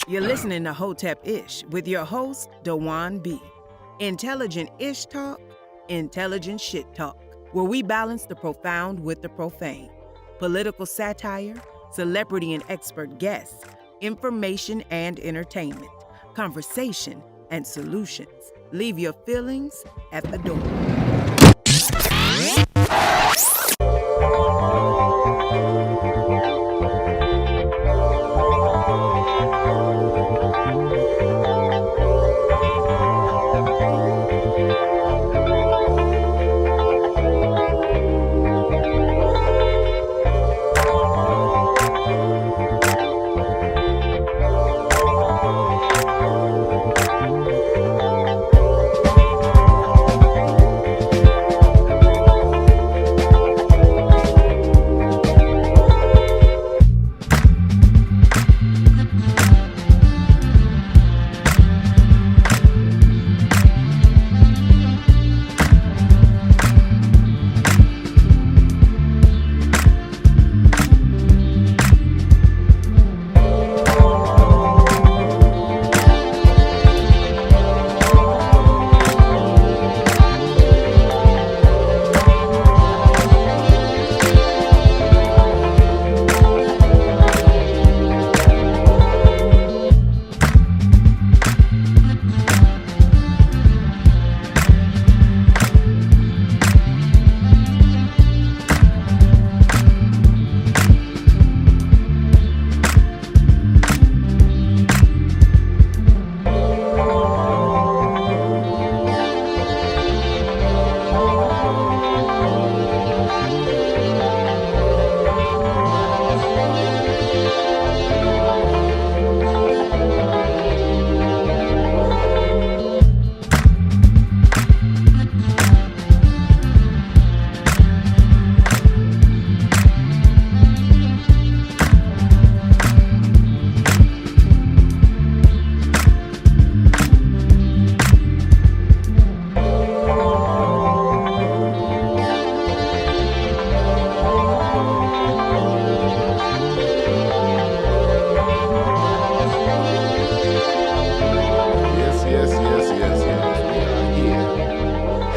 You're listening to Hotepish with your host, Dwan B. Intelligent ish talk, intelligent shit talk, where we balance the profound with the profane. Political satire, celebrity and expert guests, information and entertainment, conversation and solutions. Leave your feelings at the door.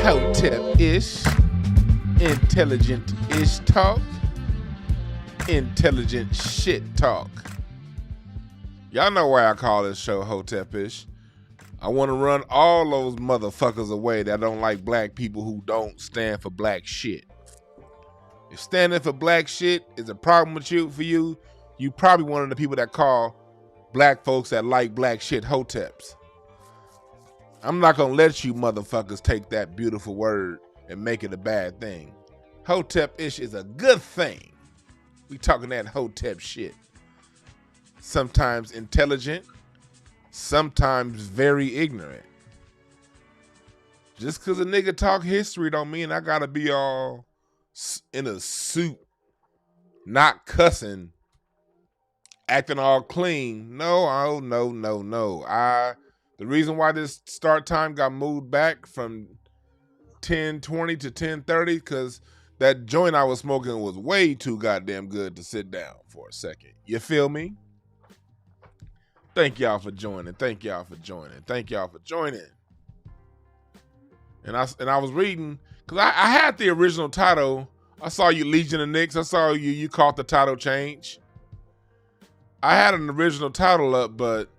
Hotepish, intelligent-ish talk, intelligent shit talk. Y'all know why I call this show Hotepish. I want to run all those motherfuckers away that don't like black people who don't stand for black shit. If standing for black shit is a problem with you, you probably one of the people that call black folks that like black shit hoteps. I'm not going to let you motherfuckers take that beautiful word and make it a bad thing. Hotep-ish is a good thing. We talking that hotep shit. Sometimes intelligent, sometimes very ignorant. Just because a nigga talk history don't mean I got to be all in a suit, not cussing, acting all clean. No. The reason why this start time got moved back from 10:20 to 10:30 because that joint I was smoking was way too goddamn good to sit down for a second. You feel me? Thank y'all for joining. And I was reading because I had the original title. I saw you Legion of Knicks. I saw you caught the title change. I had an original title up, but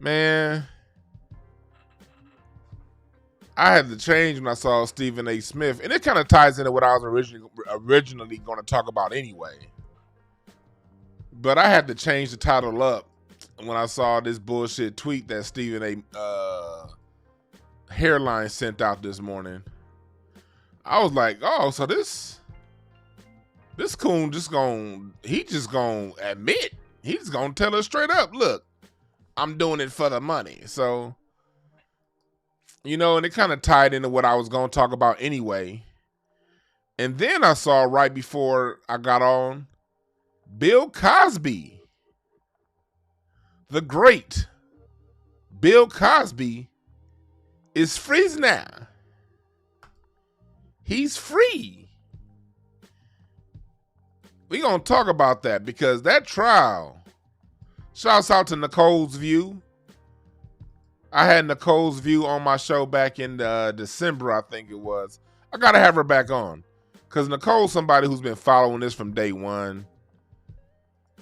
man, I had to change when I saw Stephen A. Smith, and it kind of ties into what I was originally going to talk about anyway. But I had to change the title up when I saw this bullshit tweet that Stephen A. Hairline sent out this morning. I was like, oh, so this coon just gonna admit, he's gonna tell us straight up, look, I'm doing it for the money. So, and it kind of tied into what I was going to talk about anyway. And then I saw right before I got on, Bill Cosby, the great Bill Cosby, is free now. He's free. we gonna talk about that because that trial, shouts out to Nicole's View. I had Nicole's View on my show back in December, I think it was. I gotta have her back on because Nicole's somebody who's been following this from day one.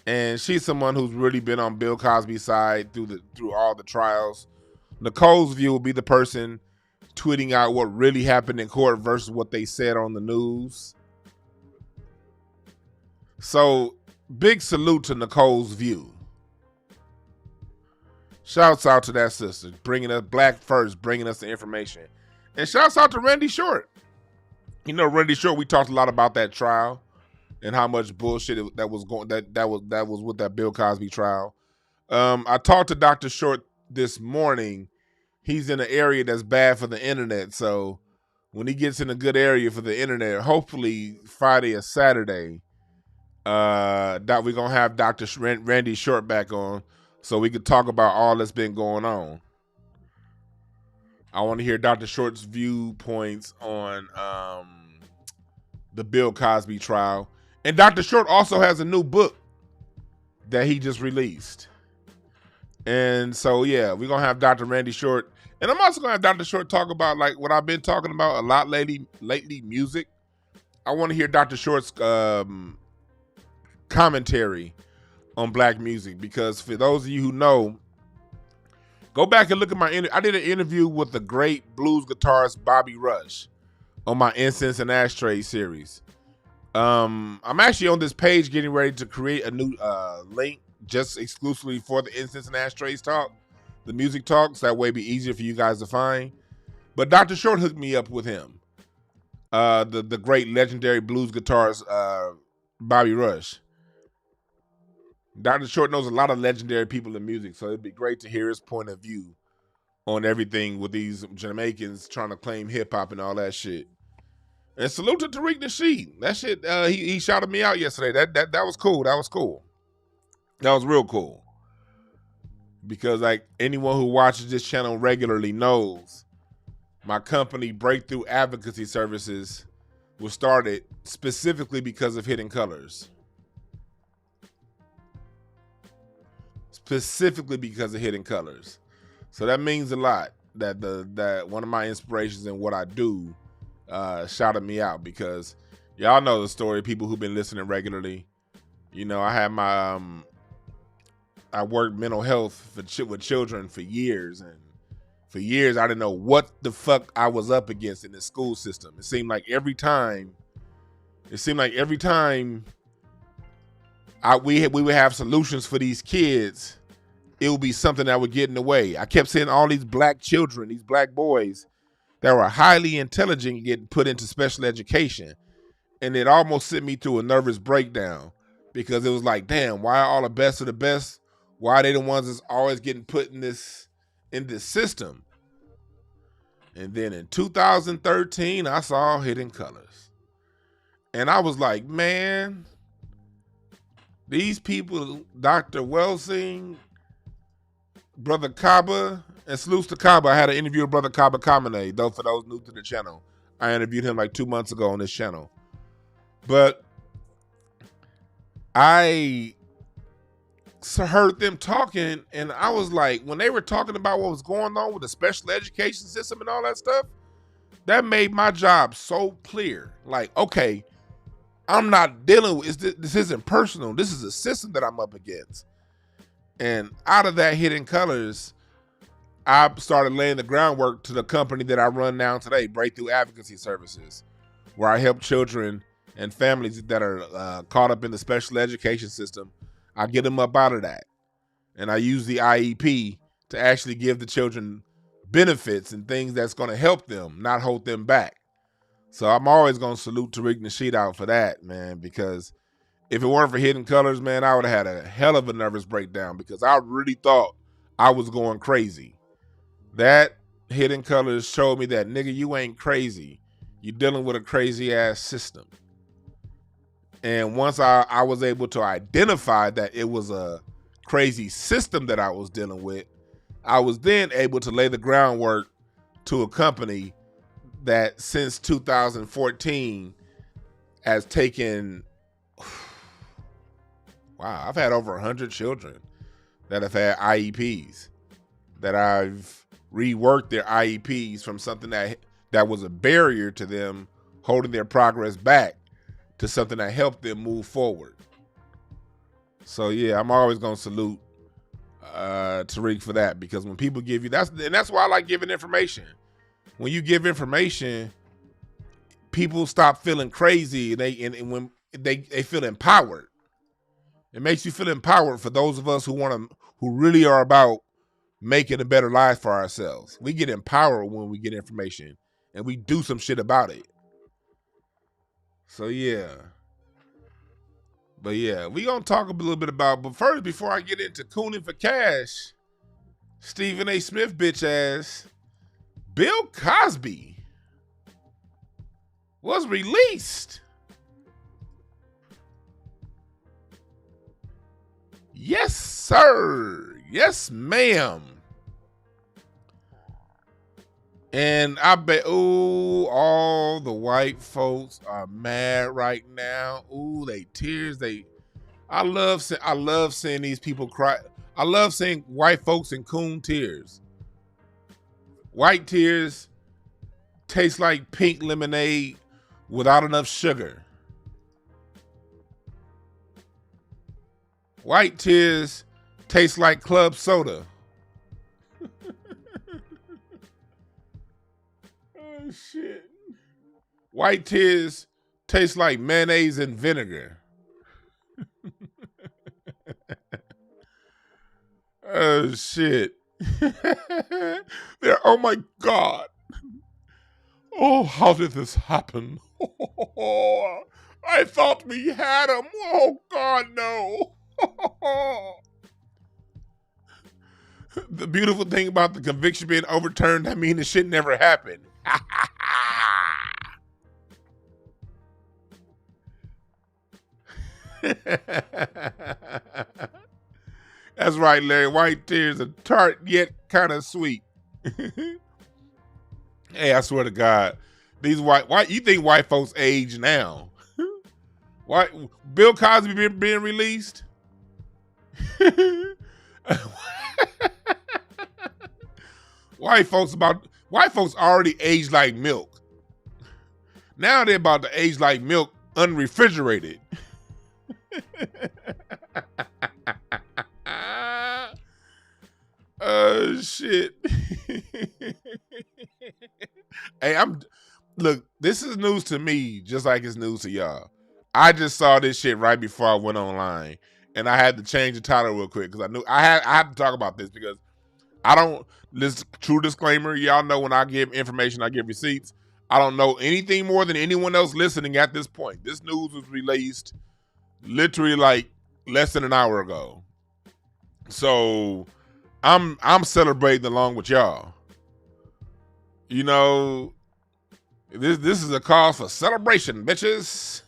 And she's someone who's really been on Bill Cosby's side through all the trials. Nicole's View will be the person tweeting out what really happened in court versus what they said on the news. So, big salute to Nicole's View. Shouts out to that sister, bringing us Black First, bringing us the information. And shouts out to Randy Short. You know, Randy Short, we talked a lot about that trial and how much bullshit that was with that Bill Cosby trial. I talked to Dr. Short this morning. He's in an area that's bad for the internet, so when he gets in a good area for the internet, hopefully Friday or Saturday, that we're gonna have Dr. Randy Short back on, so we could talk about all that's been going on. I want to hear Dr. Short's viewpoints on the Bill Cosby trial. And Dr. Short also has a new book that he just released. And so, yeah, we're going to have Dr. Randy Short. And I'm also going to have Dr. Short talk about, like, what I've been talking about a lot lately, music. I want to hear Dr. Short's commentary on black music. Because for those of you who know, go back and look at I did an interview with the great blues guitarist Bobby Rush on my Incense and Ashtray series. I'm actually on this page getting ready to create a new link just exclusively for the Incense and Ashtrays talk, the music talks. That way it'd be easier for you guys to find. But Dr. Short hooked me up with him. The great legendary blues guitarist Bobby Rush. Dr. Short knows a lot of legendary people in music, so it'd be great to hear his point of view on everything with these Jamaicans trying to claim hip hop and all that shit. And salute to Tariq Nasheed. That shit, he shouted me out yesterday. That was cool. That was cool. That was real cool. Because like anyone who watches this channel regularly knows, my company Breakthrough Advocacy Services was started specifically because of Hidden Colors. Specifically because of Hidden Colors. So that means a lot that that one of my inspirations in what I do shouted me out, because y'all know the story, people who've been listening regularly. You know, I had my I worked mental health with children for years, and for years I didn't know what the fuck I was up against in the school system. It seemed like every time we would have solutions for these kids, it would be something that would get in the way. I kept seeing all these black children, these black boys that were highly intelligent getting put into special education. And it almost sent me through a nervous breakdown, because it was like, damn, why are all the best of the best? Why are they the ones that's always getting put in this system? And then in 2013, I saw Hidden Colors. And I was like, man, these people, Dr. Welsing, Brother Kaba, and salutes to Kaba. I had an interview with Brother Kaba Kamene, though, for those new to the channel. I interviewed him like 2 months ago on this channel. But I heard them talking, and I was like, when they were talking about what was going on with the special education system and all that stuff, that made my job so clear. Like, okay, I'm not dealing with this isn't personal. This is a system that I'm up against. And out of that Hidden Colors, I started laying the groundwork to the company that I run now today, Breakthrough Advocacy Services, where I help children and families that are caught up in the special education system. I get them up out of that. And I use the IEP to actually give the children benefits and things that's going to help them, not hold them back. So I'm always going to salute Tariq Nasheed out for that, man, because if it weren't for Hidden Colors, man, I would have had a hell of a nervous breakdown, because I really thought I was going crazy. That Hidden Colors showed me that, nigga, you ain't crazy. You're dealing with a crazy ass system. And once I was able to identify that it was a crazy system that I was dealing with, I was then able to lay the groundwork to a company that since 2014 has taken Wow, I've had over 100 children that have had IEPs, that I've reworked their IEPs from something that was a barrier to them holding their progress back to something that helped them move forward. So yeah, I'm always gonna salute Tariq for that, because when people give you that's why I like giving information. When you give information, people stop feeling crazy, and when they feel empowered. It makes you feel empowered for those of us who really are about making a better life for ourselves. We get empowered when we get information and we do some shit about it. So yeah. But yeah, we gonna talk a little bit about, but first, before I get into cooning for cash, Stephen A. Smith bitch ass, Bill Cosby was released. Yes, sir. Yes, ma'am. And I bet, all the white folks are mad right now. They tears. I love seeing these people cry. I love seeing white folks in coon tears. White tears taste like pink lemonade without enough sugar. White tears taste like club soda. Oh, shit. White tears taste like mayonnaise and vinegar. Oh, shit. Oh, my God. Oh, how did this happen? I thought we had him. Oh, God, no. The beautiful thing about the conviction being overturned, I mean, the shit never happened. That's right, Larry. White tears are tart yet kind of sweet. Hey, I swear to God, these white you think white folks age now? Why Bill Cosby being released? White folks already aged like milk. Now they're about to age like milk unrefrigerated. Oh shit. Hey, look, this is news to me just like it's news to y'all. I just saw this shit right before I went online, and I had to change the title real quick because I knew I had to talk about this, because I don't. This true disclaimer, y'all know when I give information, I give receipts. I don't know anything more than anyone else listening at this point. This news was released literally like less than an hour ago, so I'm celebrating along with y'all. You know, this is a cause for celebration, bitches.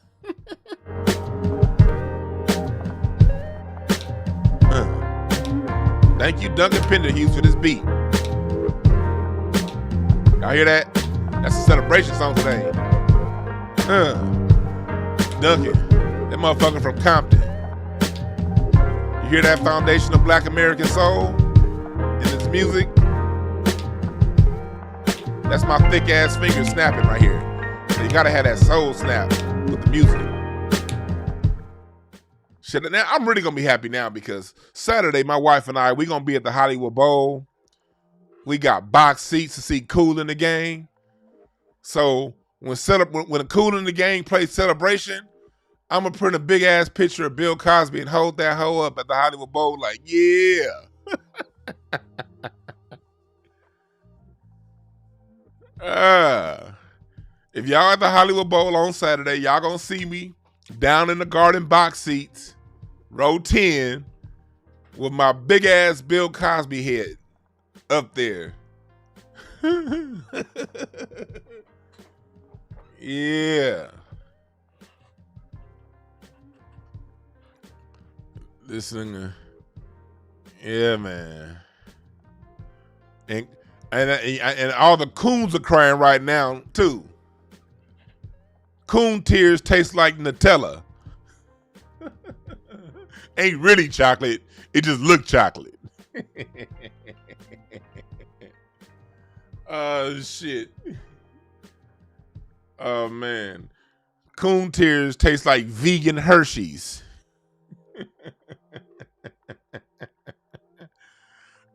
Thank you, Duncan Penderhughes, for this beat. Y'all hear that? That's a celebration song today. Duncan, that motherfucker from Compton. You hear that foundation of Black American soul in this music? That's my thick ass finger snapping right here. So you gotta have that soul snap with the music. Shit, now I'm really gonna be happy now, because Saturday, my wife and I, we gonna be at the Hollywood Bowl. We got box seats to see Kool in the Gang. So when the Kool in the Gang plays Celebration, I'm gonna print a big ass picture of Bill Cosby and hold that hoe up at the Hollywood Bowl like, yeah. If y'all at the Hollywood Bowl on Saturday, y'all gonna see me down in the Garden box seats, row 10, with my big ass Bill Cosby head up there. Yeah. This thing, yeah, man. And all the coons are crying right now too. Coon tears taste like Nutella. ain't really chocolate. It just looked chocolate. Oh, shit. Oh, man. Coon tears taste like vegan Hershey's.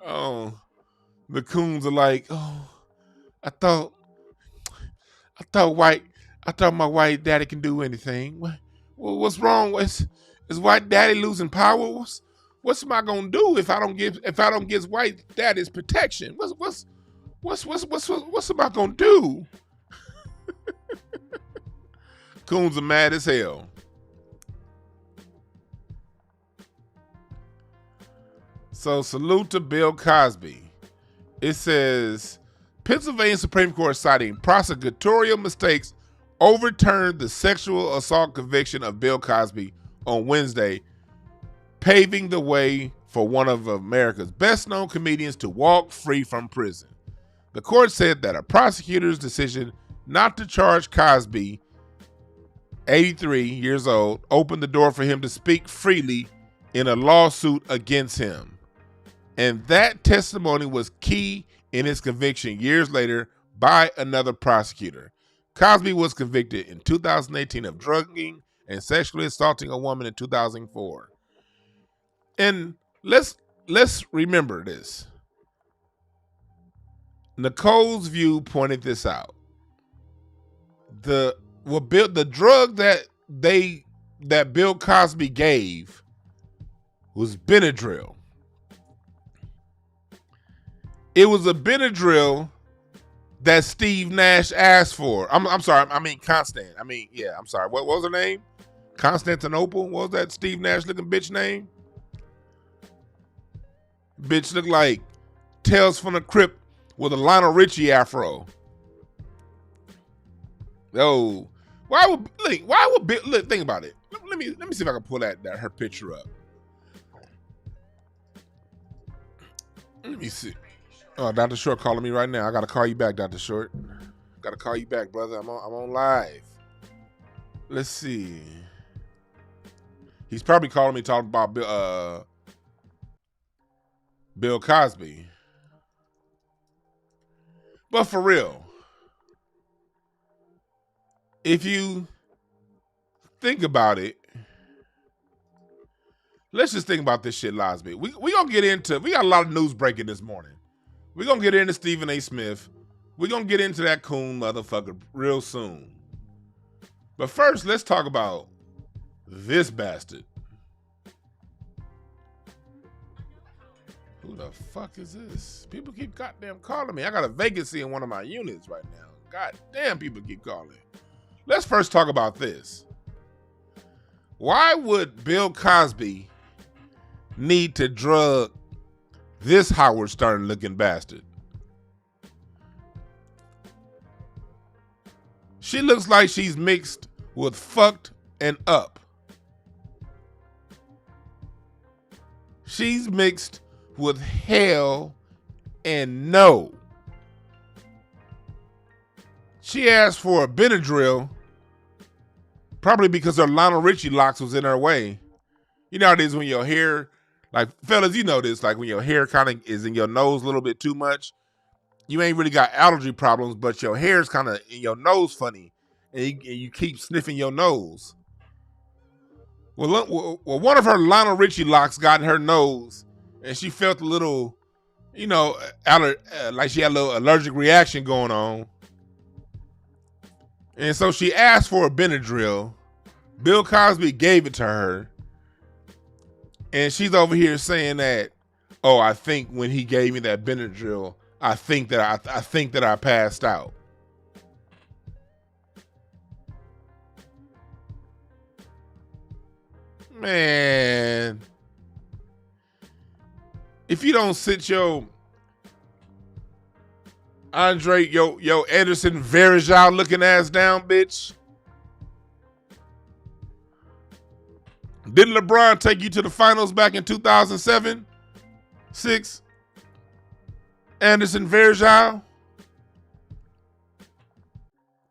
Oh, the coons are like, oh, I thought my white daddy can do anything. What's wrong? Is white daddy losing power? What's am I gonna do if I don't get white daddy's protection? What's am I gonna do? Coons are mad as hell. So salute to Bill Cosby. It says Pennsylvania Supreme Court, citing prosecutorial mistakes, overturned the sexual assault conviction of Bill Cosby on Wednesday, paving the way for one of America's best-known comedians to walk free from prison. The court said that a prosecutor's decision not to charge Cosby, 83 years old, opened the door for him to speak freely in a lawsuit against him. And that testimony was key in his conviction years later by another prosecutor. Cosby was convicted in 2018 of drugging and sexually assaulting a woman in 2004. And let's remember this. Nicole's View pointed this out. The drug that Bill Cosby gave was Benadryl. It was a Benadryl that Steve Nash asked for. I'm sorry. I mean Constant. I'm sorry. What was her name? Constantinople? What was that Steve Nash looking bitch name? Bitch looked like Tales from the Crypt with a Lionel Richie afro. Oh, why would Bill, look, think about it. Let me see if I can pull that her picture up. Let me see. Oh, Dr. Short calling me right now. I gotta call you back, Dr. Short. Gotta call you back, brother. I'm on live. Let's see. He's probably calling me talking about Bill Cosby. But for real, if you think about it, let's just think about this shit, Losby. We gonna get into, we got a lot of news breaking this morning. We're going to get into Stephen A. Smith. We're going to get into that coon motherfucker real soon. But first, let's talk about this bastard. Who the fuck is this? People keep goddamn calling me. I got a vacancy in one of my units right now. Goddamn, people keep calling. Let's first talk about this. Why would Bill Cosby need to drug this Howard Stern looking bastard? She looks like she's mixed with fucked and up. She's mixed with hell and no. She asked for a Benadryl, probably because her Lionel Richie locks was in her way. You know how it is when your hair, like, fellas, you know this, like when your hair kind of is in your nose a little bit too much. You ain't really got allergy problems, but your hair's kind of in your nose funny, and you keep sniffing your nose. Well, one of her Lionel Richie locks got in her nose, and she felt a little, you know, like she had a little allergic reaction going on. And so she asked for a Benadryl. Bill Cosby gave it to her. And she's over here saying that, oh, I think when he gave me that Benadryl, I think that I passed out. Man, if you don't sit your Andre, yo Ederson Varejao looking ass down, bitch. Didn't LeBron take you to the finals back in 2007? 6? Anderson Varejao?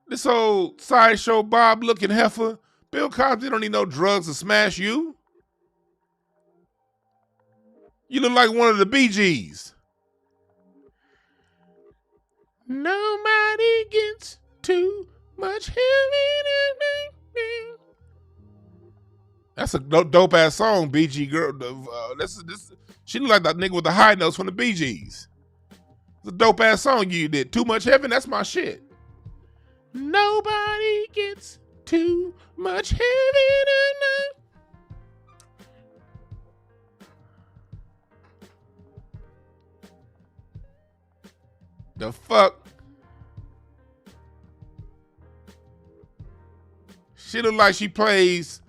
This old sideshow Bob looking heifer. Bill Cosby don't need no drugs to smash you. You look like one of the Bee Gees. Nobody gets too much heaven. That's a dope ass song, Bee Gee girl. She look like that nigga with the high notes from the Bee Gees. It's a dope ass song you did. Too Much Heaven, that's my shit. Nobody gets too much heaven. The fuck? She look like she plays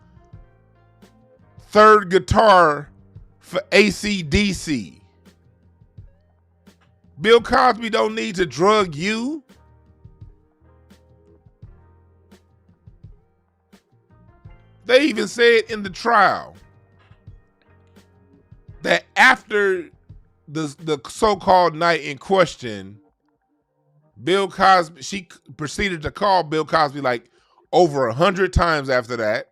third guitar for AC/DC. Bill Cosby don't need to drug you. They even said in the trial that after the so-called night in question, Bill Cosby, she proceeded to call Bill Cosby like over 100 times after that.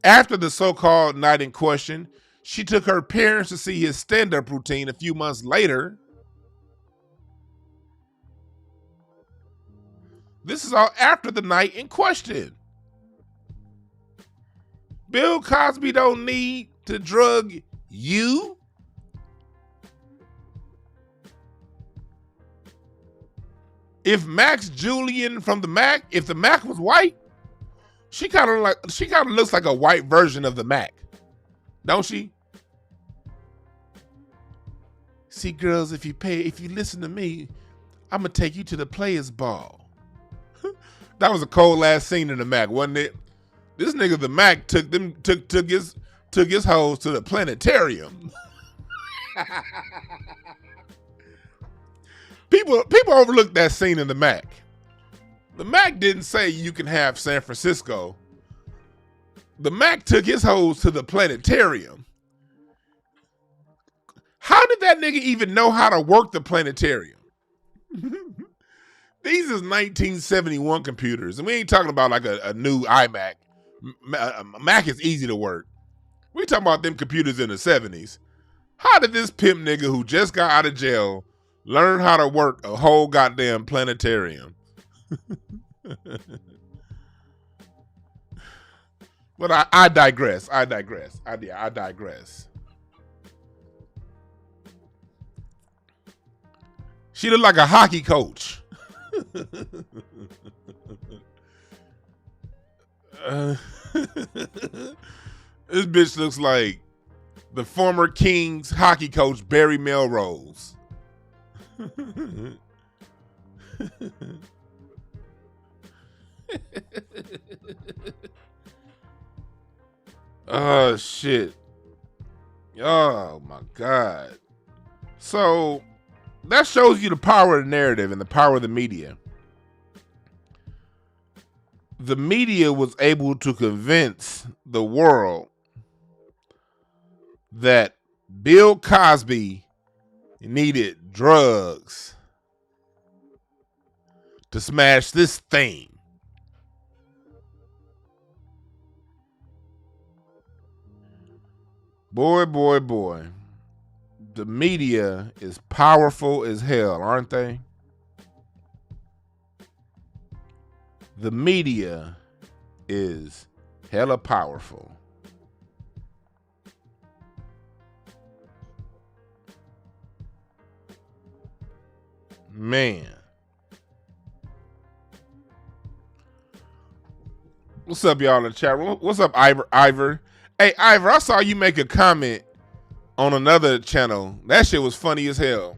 After the so-called night in question, she took her parents to see his stand-up routine a few months later. This is all after the night in question. Bill Cosby don't need to drug you. If Max Julian from the Mac, if the Mac was white, she kind of looks like a white version of the Mac, don't she? See, girls, if you listen to me, I'm gonna take you to the Players Ball. That was a cold ass scene in the Mac, wasn't it? This nigga, the Mac, took his hoes to the planetarium. People overlook that scene in the Mac. The Mac didn't say you can have San Francisco. The Mac took his hoes to the planetarium. How did that nigga even know how to work the planetarium? These is 1971 computers, and we ain't talking about like a new iMac. Mac is easy to work. We talking about them computers in the 70s. How did this pimp nigga who just got out of jail learn how to work a whole goddamn planetarium? But I digress. I digress. She looked like a hockey coach. This bitch looks like the former Kings hockey coach Barry Melrose. Oh shit. Oh my God. So that shows you the power of the narrative and the power of the media. The media was able to convince the world that Bill Cosby needed drugs to smash this thing. Boy. The media is powerful as hell, aren't they? The media is hella powerful. Man. What's up, y'all in the chat room? What's up, Ivor? Hey, Ivor, I saw you make a comment on another channel. That shit was funny as hell.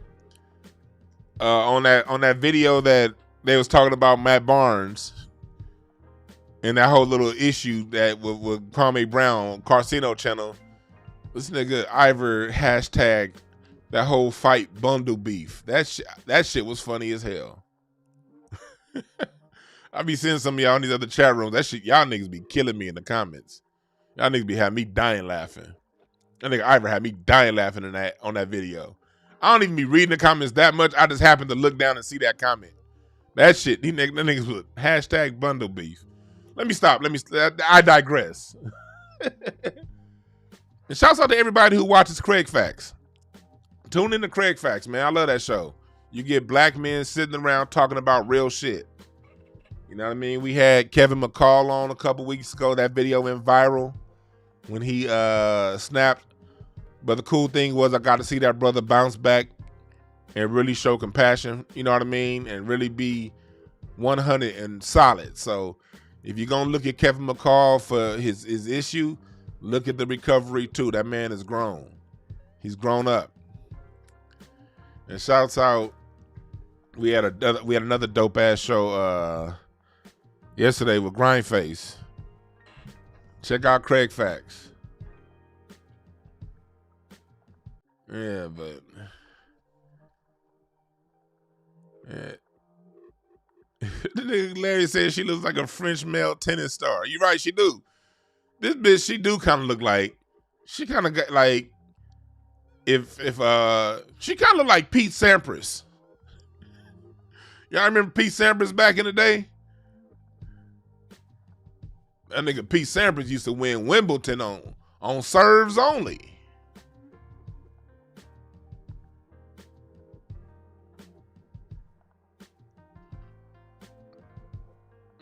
On that video that they was talking about Matt Barnes and that whole little issue that with Kwame Brown, Carcino channel. This nigga Ivor hashtag that whole fight bundle beef. That shit was funny as hell. I be seeing some of y'all in these other chat rooms. That shit, y'all niggas be killing me in the comments. Y'all niggas be having me dying laughing. That nigga Ivor had me dying laughing on that video. I don't even be reading the comments that much. I just happened to look down and see that comment. That shit, these niggas with hashtag bundle beef. Let me stop. I digress. And shouts out to everybody who watches Craig Facts. Tune in to Craig Facts, man. I love that show. You get black men sitting around talking about real shit. You know what I mean? We had Kevin McCall on a couple weeks ago. That video went viral when he snapped. But the cool thing was I got to see that brother bounce back and really show compassion, you know what I mean? And really be 100 and solid. So if you're going to look at Kevin McCall for his issue, look at the recovery too. That man is grown. He's grown up. And shouts out, we had another dope ass show yesterday with Grindface. Check out Craig Facts. Yeah, but yeah. The nigga Larry said she looks like a French male tennis star. You're right, she do. This bitch, she do kind of look like, she kind of got like, if she kind of look like Pete Sampras. Y'all remember Pete Sampras back in the day? That nigga Pete Sampras used to win Wimbledon on serves only.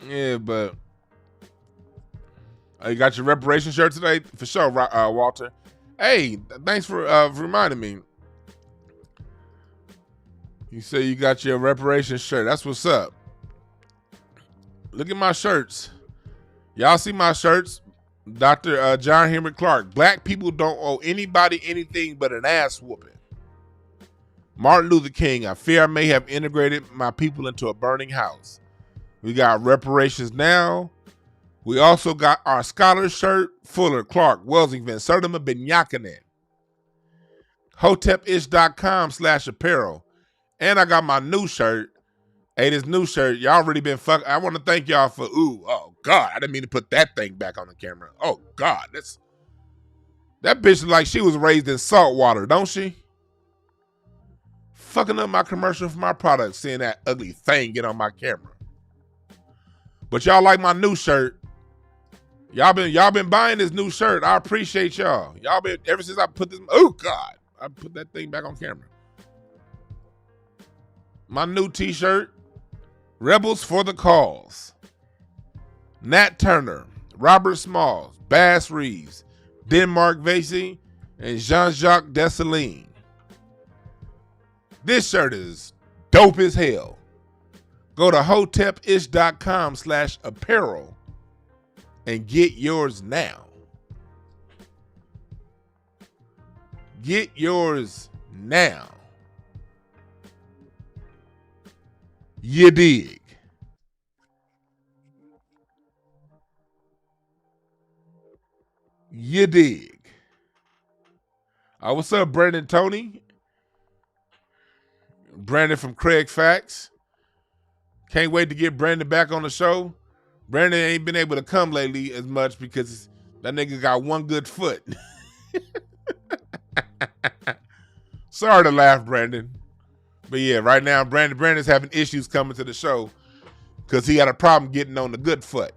Yeah, but you got your reparation shirt today? For sure, Walter. Hey, thanks for reminding me. You say you got your reparation shirt. That's what's up. Look at my shirts. Y'all see my shirts? Dr. John Henry Clark. Black people don't owe anybody anything but an ass whooping. Martin Luther King. I fear I may have integrated my people into a burning house. We got reparations now. We also got our scholar shirt. Fuller, Clark, Welsington, Sertima, Binyakanen. Hotepish.com/apparel. And I got my new shirt. Hey, this new shirt, y'all really been fucking. I want to thank y'all for, oh God, I didn't mean to put that thing back on the camera. Oh God, that bitch like she was raised in salt water, don't she? Fucking up my commercial for my product, seeing that ugly thing get on my camera. But y'all like my new shirt. Y'all been buying this new shirt. I appreciate y'all. Y'all been, ever since I put this, oh God, I put that thing back on camera. My new t-shirt, Rebels for the Cause. Nat Turner, Robert Smalls, Bass Reeves, Denmark Vesey, and Jean-Jacques Dessalines. This shirt is dope as hell. Go to hotepish.com/apparel and get yours now. Get yours now. You dig? You dig? What's up, Brandon Tony? Brandon from Craig Facts. Can't wait to get Brandon back on the show. Brandon ain't been able to come lately as much because that nigga got one good foot. Sorry to laugh, Brandon. But yeah, right now, Brandon's having issues coming to the show because he had a problem getting on the good foot.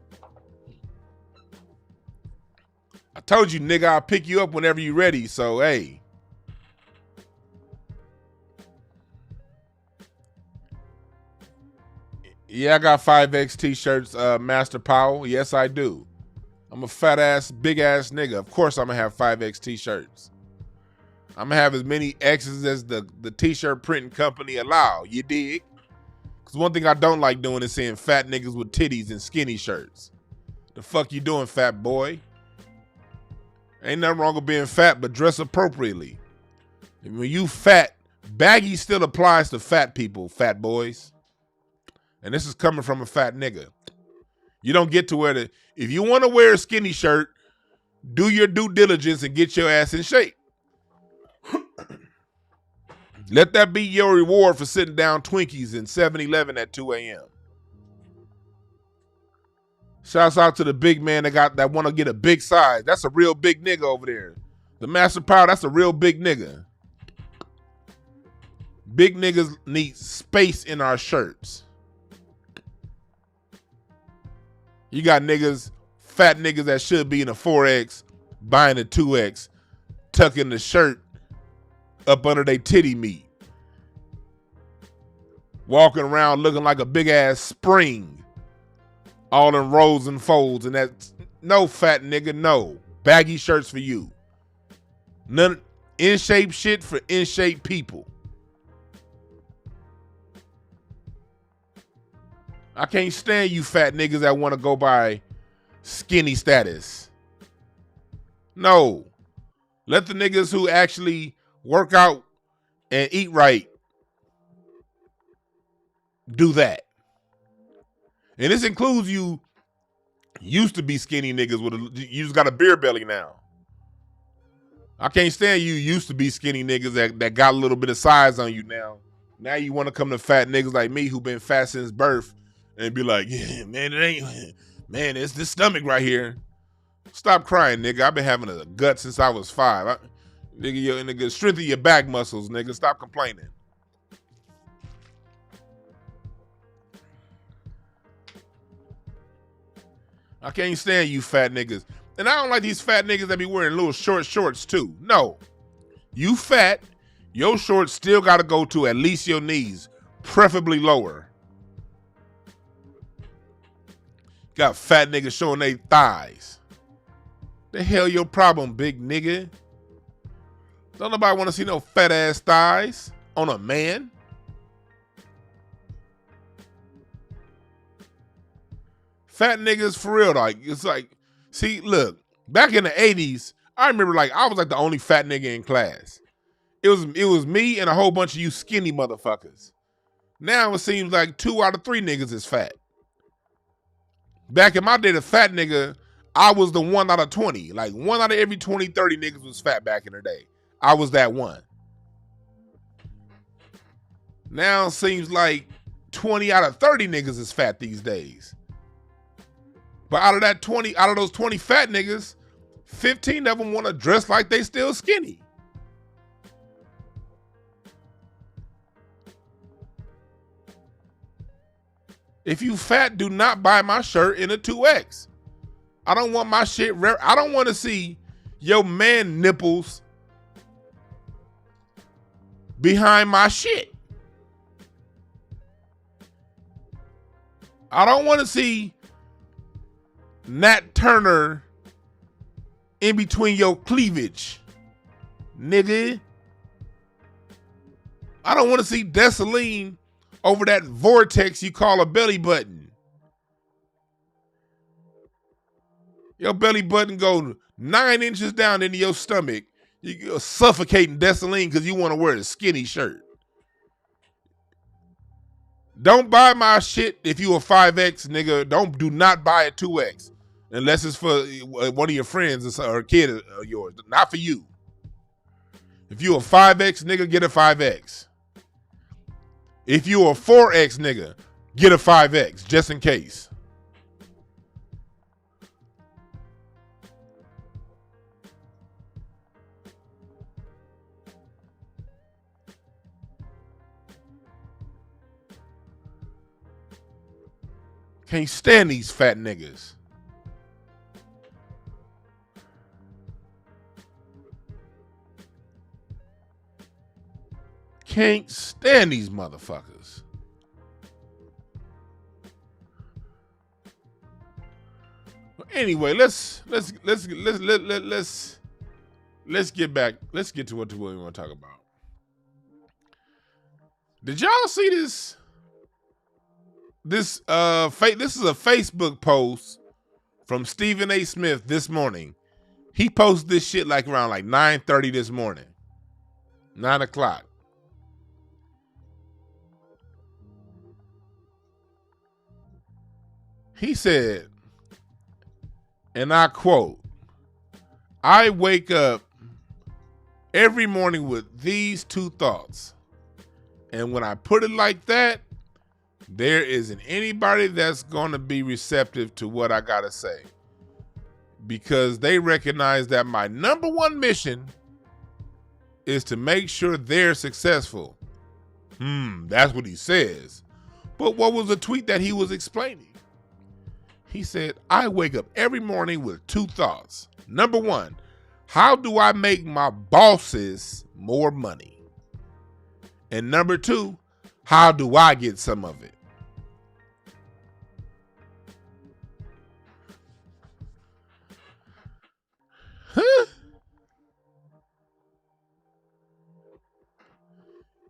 I told you, nigga, I'll pick you up whenever you're ready, so hey. Yeah, I got 5X t-shirts, Master Powell. Yes, I do. I'm a fat ass, big ass nigga. Of course I'm gonna have 5X t-shirts. I'm gonna have as many X's as the t-shirt printing company allow. You dig? Because one thing I don't like doing is seeing fat niggas with titties and skinny shirts. The fuck you doing, fat boy? Ain't nothing wrong with being fat, but dress appropriately. And when you fat, baggy still applies to fat people, fat boys. And this is coming from a fat nigga. You don't get to wear the, if you want to wear a skinny shirt, do your due diligence and get your ass in shape. Let that be your reward for sitting down Twinkies in 7-Eleven at 2 a.m. Shouts out to the big man that want to get a big size. That's a real big nigga over there. The Master Power, that's a real big nigga. Big niggas need space in our shirts. You got niggas, fat niggas that should be in a 4X, buying a 2X. tucking the shirt up under their titty meat. Walking around looking like a big ass spring. All in rows and folds. And that's no, fat nigga, no. Baggy shirts for you. None in shape shit for in shape people. I can't stand you fat niggas that want to go by skinny status. No. Let the niggas who actually work out and eat right do that. And this includes you used to be skinny niggas you just got a beer belly now. I can't stand you used to be skinny niggas that got a little bit of size on you now. Now you want to come to fat niggas like me who been fat since birth and be like, yeah, man, it's this stomach right here. Stop crying, nigga. I've been having a gut since I was 5. Nigga, strengthen your back muscles, nigga. Stop complaining. I can't stand you fat niggas. And I don't like these fat niggas that be wearing little short shorts too. No. You fat, your shorts still got to go to at least your knees, preferably lower. Got fat niggas showing their thighs. The hell your problem, big nigga? Don't nobody want to see no fat ass thighs on a man. Fat niggas for real, like it's like, see, look, back in the 80s, I remember like I was like the only fat nigga in class. It was me and a whole bunch of you skinny motherfuckers. Now it seems like 2 out of 3 niggas is fat. Back in my day, the fat nigga, I was the 1 out of 20. Like 1 out of every 20, 30 niggas was fat back in the day. I was that one. Now it seems like 20 out of 30 niggas is fat these days. But out of those 20 fat niggas, 15 of them want to dress like they still skinny. If you fat, do not buy my shirt in a 2X. I don't want my shit. I don't want to see your man nipples behind my shit. I don't want to see Nat Turner in between your cleavage, nigga. I don't want to see Desaline over that vortex you call a belly button. Your belly button go 9 inches down into your stomach. You're suffocating Desaline because you want to wear a skinny shirt. Don't buy my shit if you a 5X, nigga. Do not buy a 2X. Unless it's for one of your friends or a kid of yours. Not for you. If you a 5X, nigga, get a 5X. If you a 4X, nigga, get a 5X, just in case. Can't stand these fat niggas. Can't stand these motherfuckers. Anyway, let's get back. Let's get to what we want to talk about. Did y'all see this? This is a Facebook post from Stephen A. Smith this morning. He posted this shit like around like 9:30 this morning. 9 o'clock. He said, and I quote, "I wake up every morning with these 2 thoughts. And when I put it like that, there isn't anybody that's going to be receptive to what I got to say. Because they recognize that my number 1 mission is to make sure they're successful." That's what he says. But what was the tweet that he was explaining? He said, "I wake up every morning with 2 thoughts. Number 1, how do I make my bosses more money? And number 2, how do I get some of it? Huh?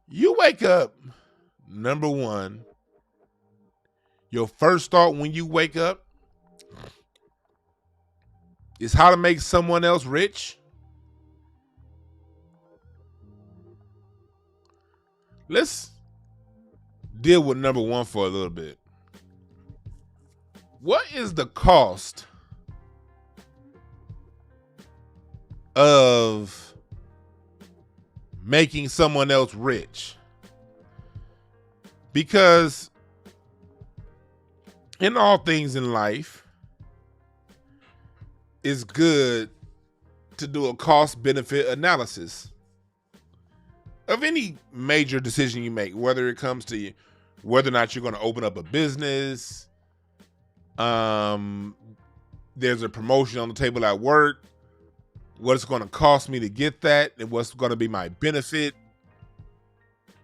You wake up, number 1, your first thought when you wake up is how to make someone else rich. Let's deal with number 1 for a little bit. What is the cost of making someone else rich? Because in all things in life, it's good to do a cost-benefit analysis of any major decision you make, whether it comes to whether or not you're going to open up a business, there's a promotion on the table at work, what it's going to cost me to get that, and what's going to be my benefit.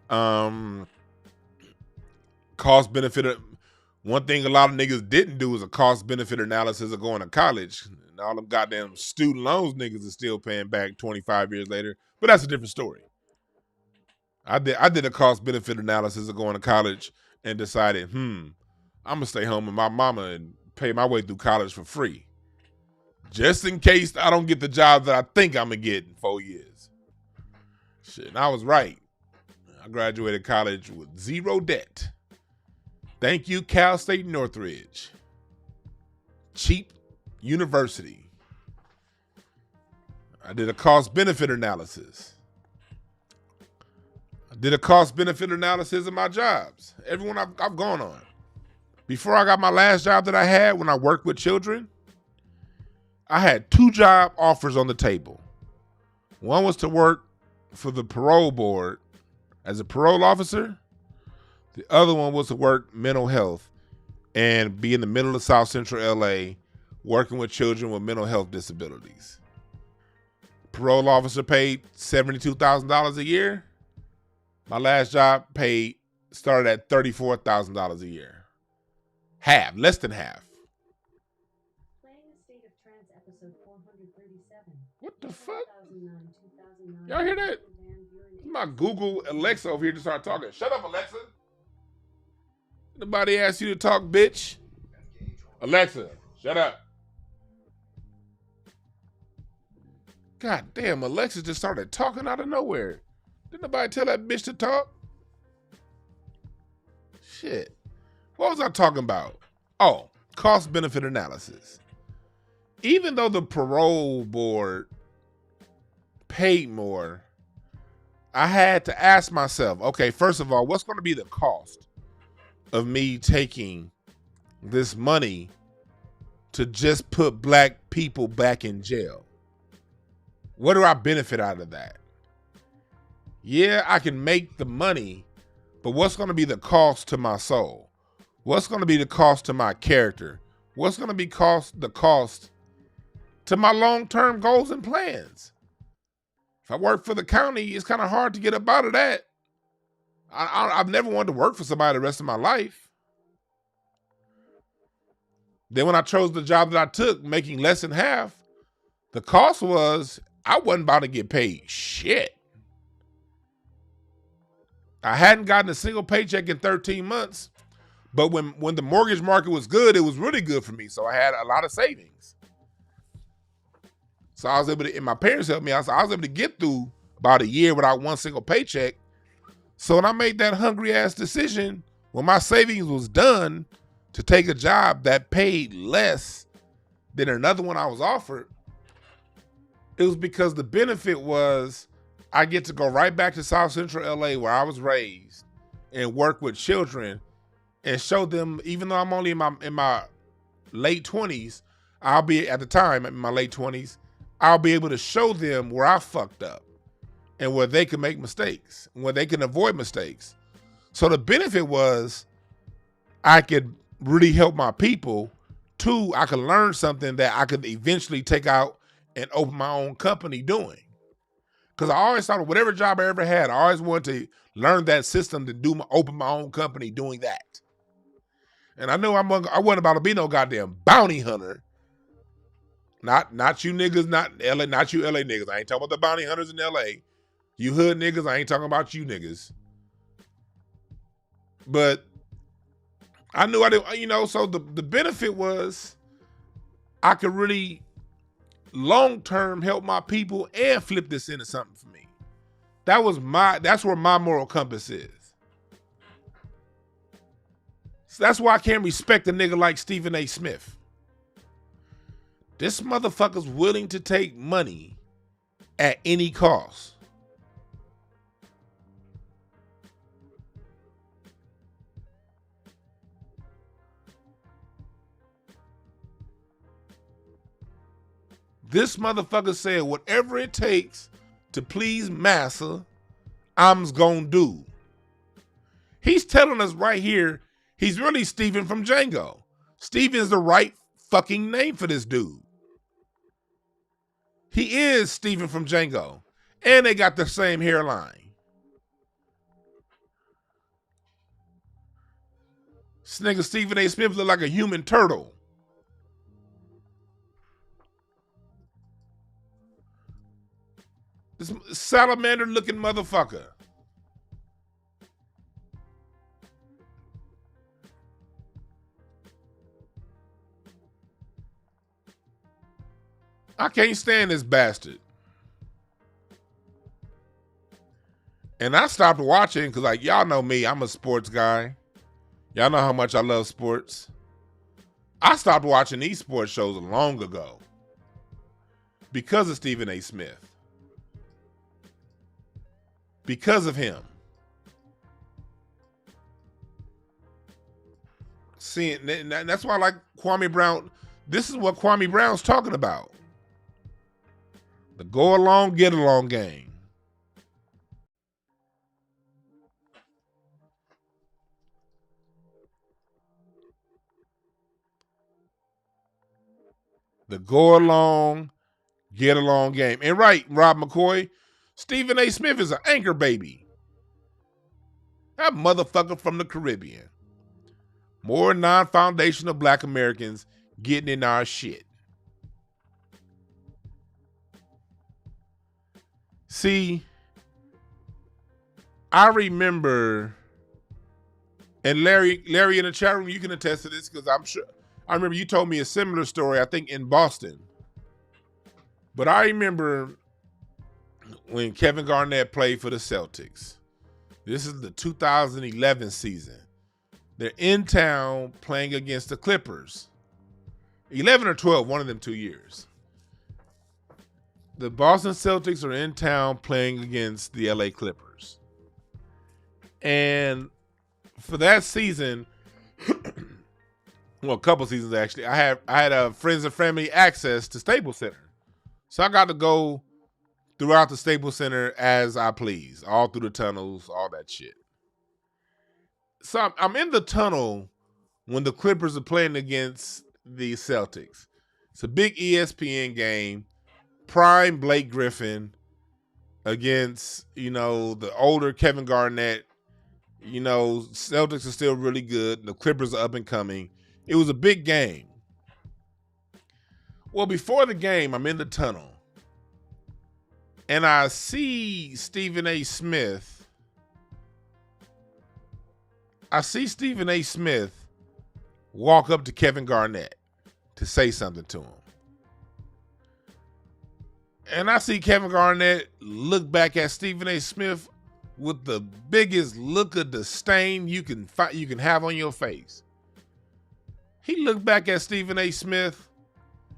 Cost benefit. One thing a lot of niggas didn't do is a cost benefit analysis of going to college. And all them goddamn student loans niggas are still paying back 25 years later. But that's a different story. I did a cost benefit analysis of going to college and decided, I'm gonna stay home with my mama and pay my way through college for free, just in case I don't get the job that I think I'm gonna get in 4 years. Shit, and I was right. I graduated college with 0 debt. Thank you, Cal State Northridge. Cheap university. I did a cost benefit analysis. I did a cost benefit analysis of my jobs. Everyone I've gone on. Before I got my last job that I had when I worked with children, I had 2 job offers on the table. One was to work for the parole board as a parole officer. The other one was to work mental health and be in the middle of South Central LA working with children with mental health disabilities. Parole officer paid $72,000 a year. My last job started at $34,000 a year. Half, less than half. Playing the State of Trance episode 437. What the fuck? Y'all hear that? My Google Alexa over here just started talking. Shut up, Alexa. Nobody asked you to talk, bitch. Alexa, shut up. God damn, Alexa just started talking out of nowhere. Didn't nobody tell that bitch to talk? Shit. What was I talking about? Oh, cost benefit analysis. Even though the parole board paid more, I had to ask myself, okay, first of all, what's going to be the cost of me taking this money to just put black people back in jail? What do I benefit out of that? Yeah, I can make the money, but what's going to be the cost to my soul? What's going to be the cost to my character? What's going to be the cost to my long-term goals and plans? If I work for the county, it's kind of hard to get up out of that. I've never wanted to work for somebody the rest of my life. Then when I chose the job that I took, making less than half, the cost was I wasn't about to get paid shit. I hadn't gotten a single paycheck in 13 months, but when the mortgage market was good, it was really good for me. So I had a lot of savings. So I was able to, and my parents helped me out, so I was able to get through about a year without one single paycheck. So when I made that hungry ass decision, when my savings was done to take a job that paid less than another one I was offered, it was because the benefit was I get to go right back to South Central LA where I was raised and work with children and show them, even though I'm only in my late 20s, I'll be at the time in my late 20s, I'll be able to show them where I fucked up and where they can make mistakes and where they can avoid mistakes. So the benefit was I could really help my people. 2, I could learn something that I could eventually take out and open my own company doing. Because I always thought of whatever job I ever had, I always wanted to learn that system to open my own company doing that. And I knew I wasn't about to be no goddamn bounty hunter. Not you niggas, not LA, not you LA niggas. I ain't talking about the bounty hunters in LA. You hood niggas, I ain't talking about you niggas. But I knew I didn't, so the benefit was I could really long-term help my people and flip this into something for me. That's where my moral compass is. So that's why I can't respect a nigga like Stephen A. Smith. This motherfucker's willing to take money at any cost. This motherfucker said, whatever it takes to please massa, I'm gonna do. He's telling us right here, he's really Steven from Django. Steven's the right fucking name for this dude. He is Steven from Django. And they got the same hairline. This nigga Stephen A. Smith look like a human turtle. This salamander looking motherfucker. I can't stand this bastard. And I stopped watching because, like, y'all know me, I'm a sports guy. Y'all know how much I love sports. I stopped watching these sports shows long ago because of Stephen A. Smith. Because of him. Seeing, that's why I like Kwame Brown. This is what Kwame Brown's talking about. The go along, get along game. The go along, get along game. And right, Rob McCoy, Stephen A. Smith is an anchor baby. That motherfucker from the Caribbean. More non-foundational black Americans getting in our shit. See, I remember, and Larry in the chat room, you can attest to this because I'm sure, I remember you told me a similar story, I think in Boston. But I remember when Kevin Garnett played for the Celtics. This is the 2011 season. They're in town playing against the Clippers. 11 or 12, one of them 2 years. The Boston Celtics are in town playing against the LA Clippers. And for that season, well, a couple seasons actually, I had friends and family access to Staples Center. So I got to go throughout the Staples Center as I please, all through the tunnels, all that shit. So I'm in the tunnel when the Clippers are playing against the Celtics. It's a big ESPN game. Prime Blake Griffin against, the older Kevin Garnett. Celtics are still really good. The Clippers are up and coming. It was a big game. Well, before the game, I'm in the tunnel. And I see Stephen A. Smith. Walk up to Kevin Garnett to say something to him. And I see Kevin Garnett look back at Stephen A. Smith with the biggest look of disdain you can have on your face. He looked back at Stephen A. Smith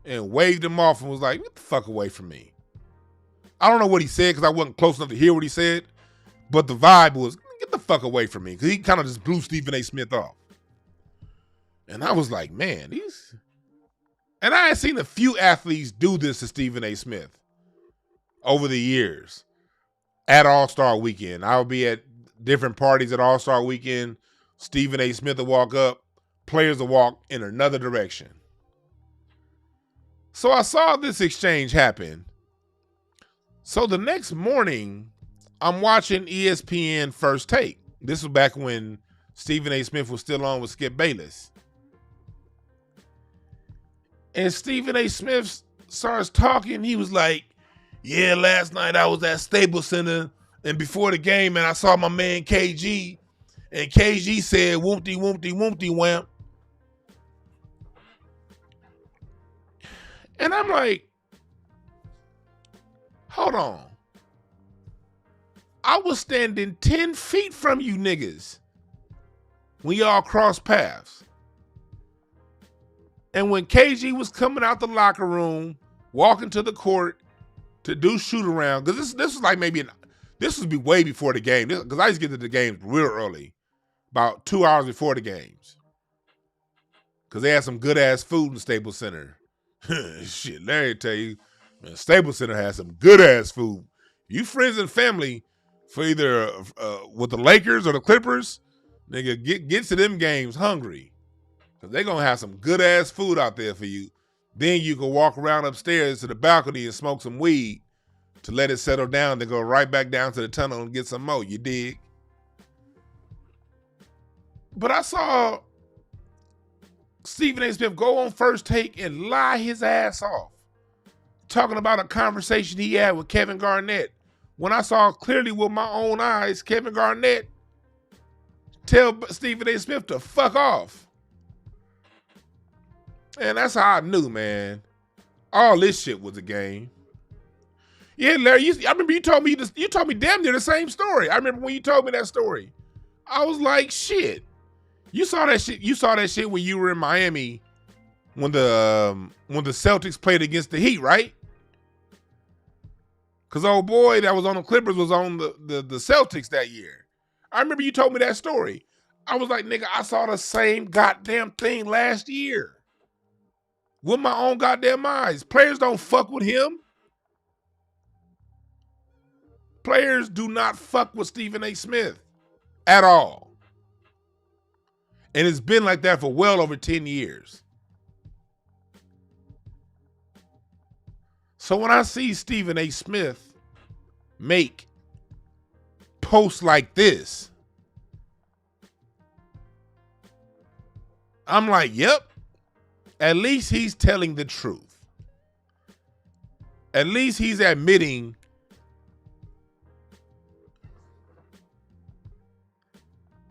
and waved him off and was like, "Get the fuck away from me." I don't know what he said because I wasn't close enough to hear what he said, but the vibe was, "Get the fuck away from me," because he kind of just blew Stephen A. Smith off. And I was like, man, and I had seen a few athletes do this to Stephen A. Smith over the years at All-Star Weekend. I would be at different parties at All-Star Weekend. Stephen A. Smith would walk up. Players would walk in another direction. So I saw this exchange happen. So the next morning, I'm watching ESPN First Take. This was back when Stephen A. Smith was still on with Skip Bayless. And Stephen A. Smith starts talking. He was like, yeah, last night I was at Staples Center, and before the game, and I saw my man KG, and KG said, whoopty, whoopty, whoopty, whamp. And I'm like, hold on. I was standing 10 feet from you niggas when y'all crossed paths. And when KG was coming out the locker room, walking to the court to do shoot around, because this was like this would be way before the game, because I used to get to the games real early, about 2 hours before the games, because they had some good ass food in Staples Center. Shit, Larry tell you, man, Staples Center has some good ass food. You friends and family for either with the Lakers or the Clippers, nigga, get to them games hungry, because they're gonna have some good ass food out there for you. Then you can walk around upstairs to the balcony and smoke some weed to let it settle down, then go right back down to the tunnel and get some more. You dig? But I saw Stephen A. Smith go on First Take and lie his ass off, talking about a conversation he had with Kevin Garnett, when I saw clearly with my own eyes Kevin Garnett tell Stephen A. Smith to fuck off. And that's how I knew, man, all this shit was a game. Yeah, Larry, I remember you told me damn near the same story. I remember when you told me that story. I was like, shit. You saw that shit when you were in Miami when the Celtics played against the Heat, right? Because old boy that was on the Clippers was on the Celtics that year. I remember you told me that story. I was like, nigga, I saw the same goddamn thing last year with my own goddamn eyes. Players don't fuck with him. Players do not fuck with Stephen A. Smith at all. And it's been like that for well over 10 years. So when I see Stephen A. Smith make posts like this, I'm like, yep, at least he's telling the truth. At least he's admitting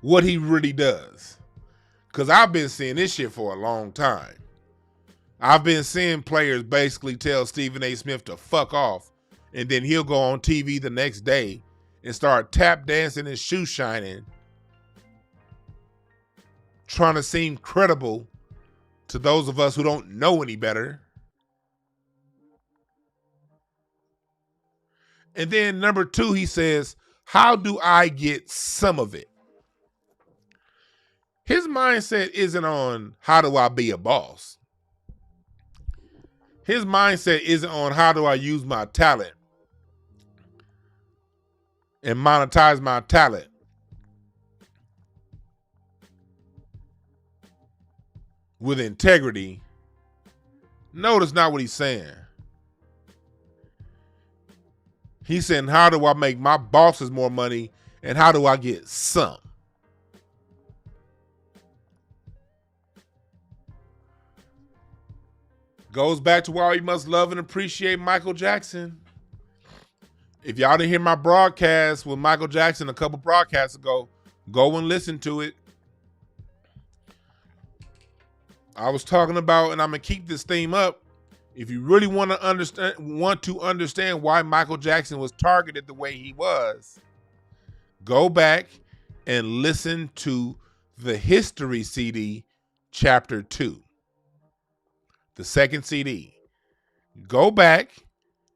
what he really does. Because I've been seeing this shit for a long time. I've been seeing players basically tell Stephen A. Smith to fuck off, and then he'll go on TV the next day and start tap dancing and shoe shining, trying to seem credible to those of us who don't know any better. And then number two, he says, how do I get some of it? His mindset isn't on how do I be a boss. His mindset isn't on how do I use my talent and monetize my talent with integrity. No, that's not what he's saying. He's saying, how do I make my bosses more money and how do I get some? Goes back to why we must love and appreciate Michael Jackson. If y'all didn't hear my broadcast with Michael Jackson a couple broadcasts ago, go and listen to it. I was talking about, and I'm going to keep this theme up, if you really want to understand why Michael Jackson was targeted the way he was, go back and listen to the History CD, Chapter 2. The second CD. Go back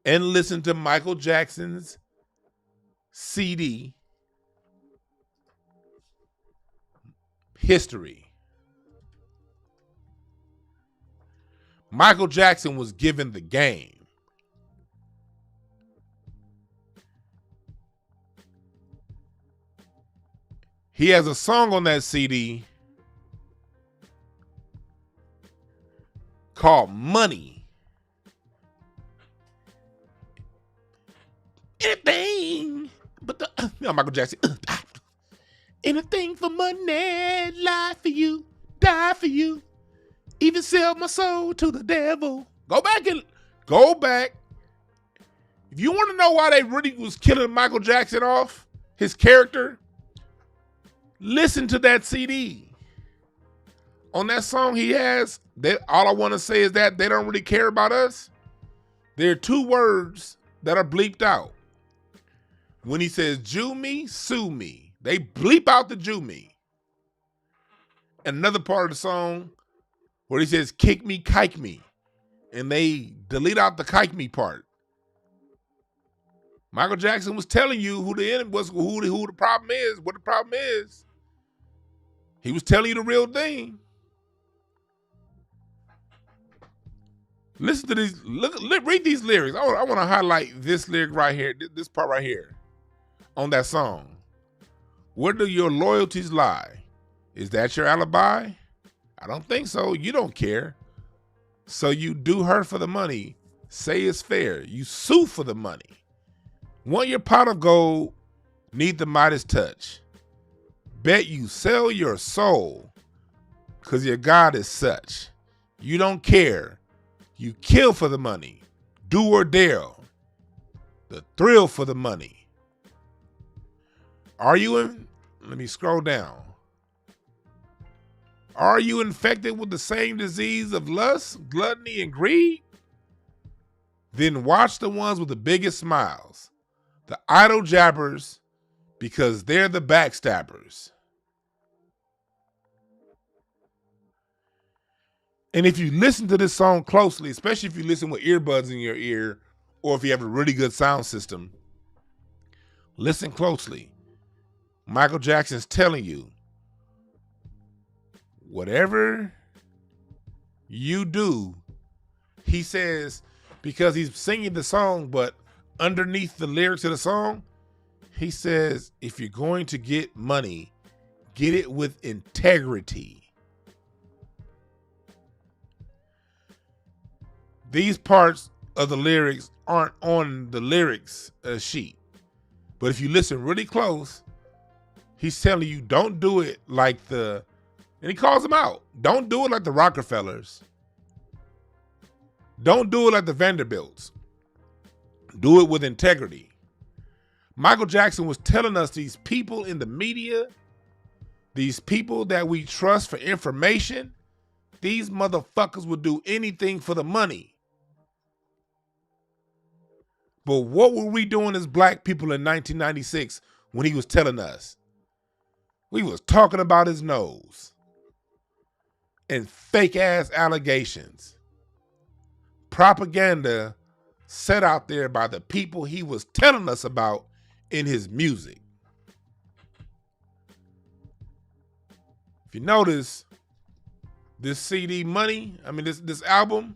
and listen to Michael Jackson's CD, History. Michael Jackson was given the game. He has a song on that CD called Money. Anything but the Michael Jackson. Anything for money, lie for you, die for you, even sell my soul to the devil. Go back. If you want to know why they really was killing Michael Jackson off, his character, listen to that CD. On that song he has, all I want to say is that they don't really care about us. There are 2 words that are bleeped out. When he says, Jew me, sue me, they bleep out the Jew me. Another part of the song where he says, kick me, kike me, and they delete out the kike me part. Michael Jackson was telling you who the enemy was, who the problem is, what the problem is. He was telling you the real thing. Listen to these, read these lyrics. I want to highlight this lyric right here, this part right here on that song. Where do your loyalties lie? Is that your alibi? I don't think so. You don't care. So you do her for the money. Say it's fair. You sue for the money. Want your pot of gold, need the Midas touch. Bet you sell your soul because your God is such. You don't care. You kill for the money. Do or dare. The thrill for the money. Are you in? Let me scroll down. Are you infected with the same disease of lust, gluttony, and greed? Then watch the ones with the biggest smiles. The idle jabbers, because they're the backstabbers. And if you listen to this song closely, especially if you listen with earbuds in your ear, or if you have a really good sound system, listen closely. Michael Jackson's telling you, whatever you do, he says, because he's singing the song, but underneath the lyrics of the song, he says, if you're going to get money, get it with integrity. These parts of the lyrics aren't on the lyrics sheet. But if you listen really close, he's telling you, don't do it like and he calls them out. Don't do it like the Rockefellers. Don't do it like the Vanderbilts. Do it with integrity. Michael Jackson was telling us these people in the media, these people that we trust for information, these motherfuckers would do anything for the money. But what were we doing as black people in 1996 when he was telling us? We was talking about his nose and fake ass allegations. Propaganda set out there by the people he was telling us about in his music. If you notice, this CD this album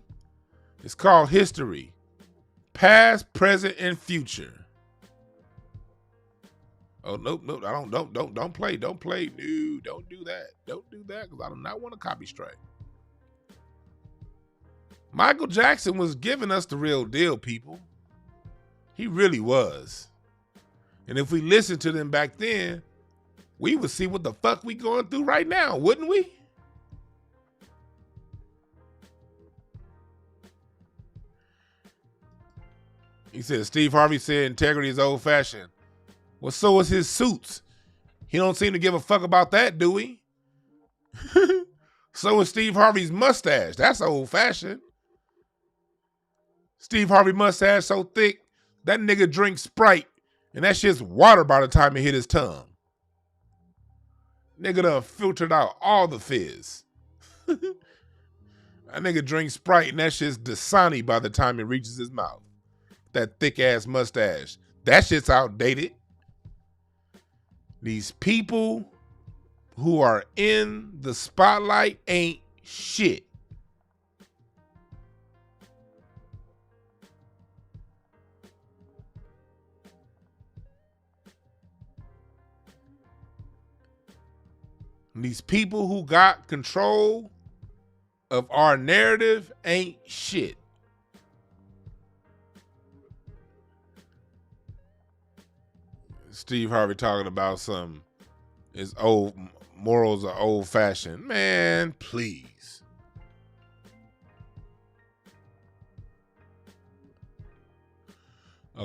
is called History. Past, present, and future. Oh, nope, don't play. No, don't do that. Don't do that, because I do not want a copy strike. Michael Jackson was giving us the real deal, people. He really was. And if we listened to them back then, we would see what the fuck we going through right now, wouldn't we? He said, Steve Harvey said integrity is old fashioned. Well, so is his suits. He don't seem to give a fuck about that, do he? So is Steve Harvey's mustache. That's old fashioned. Steve Harvey mustache so thick, that nigga drinks Sprite and that shit's water by the time it hit his tongue. Nigga done filtered out all the fizz. That nigga drinks Sprite and that shit's Dasani by the time it reaches his mouth. That thick ass mustache. That shit's outdated. These people who are in the spotlight ain't shit. These people who got control of our narrative ain't shit. Steve Harvey talking about some his old morals are old fashioned. Man, please.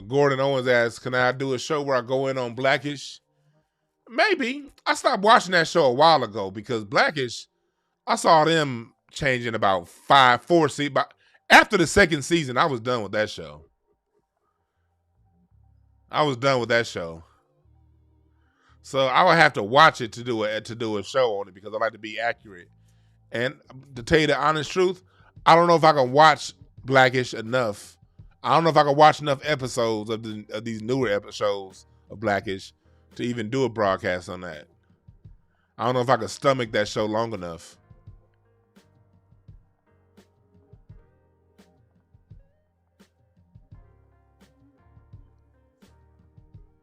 Gordon Owens asks, can I do a show where I go in on Blackish? Maybe. I stopped watching that show a while ago because Blackish, I saw them changing about 4 seasons. After the second season, I was done with that show. So I would have to watch it to do a show on it because I like to be accurate. And to tell you the honest truth, I don't know if I can watch Blackish enough. I don't know if I can watch enough episodes of these newer episodes of Blackish to even do a broadcast on that. I don't know if I can stomach that show long enough.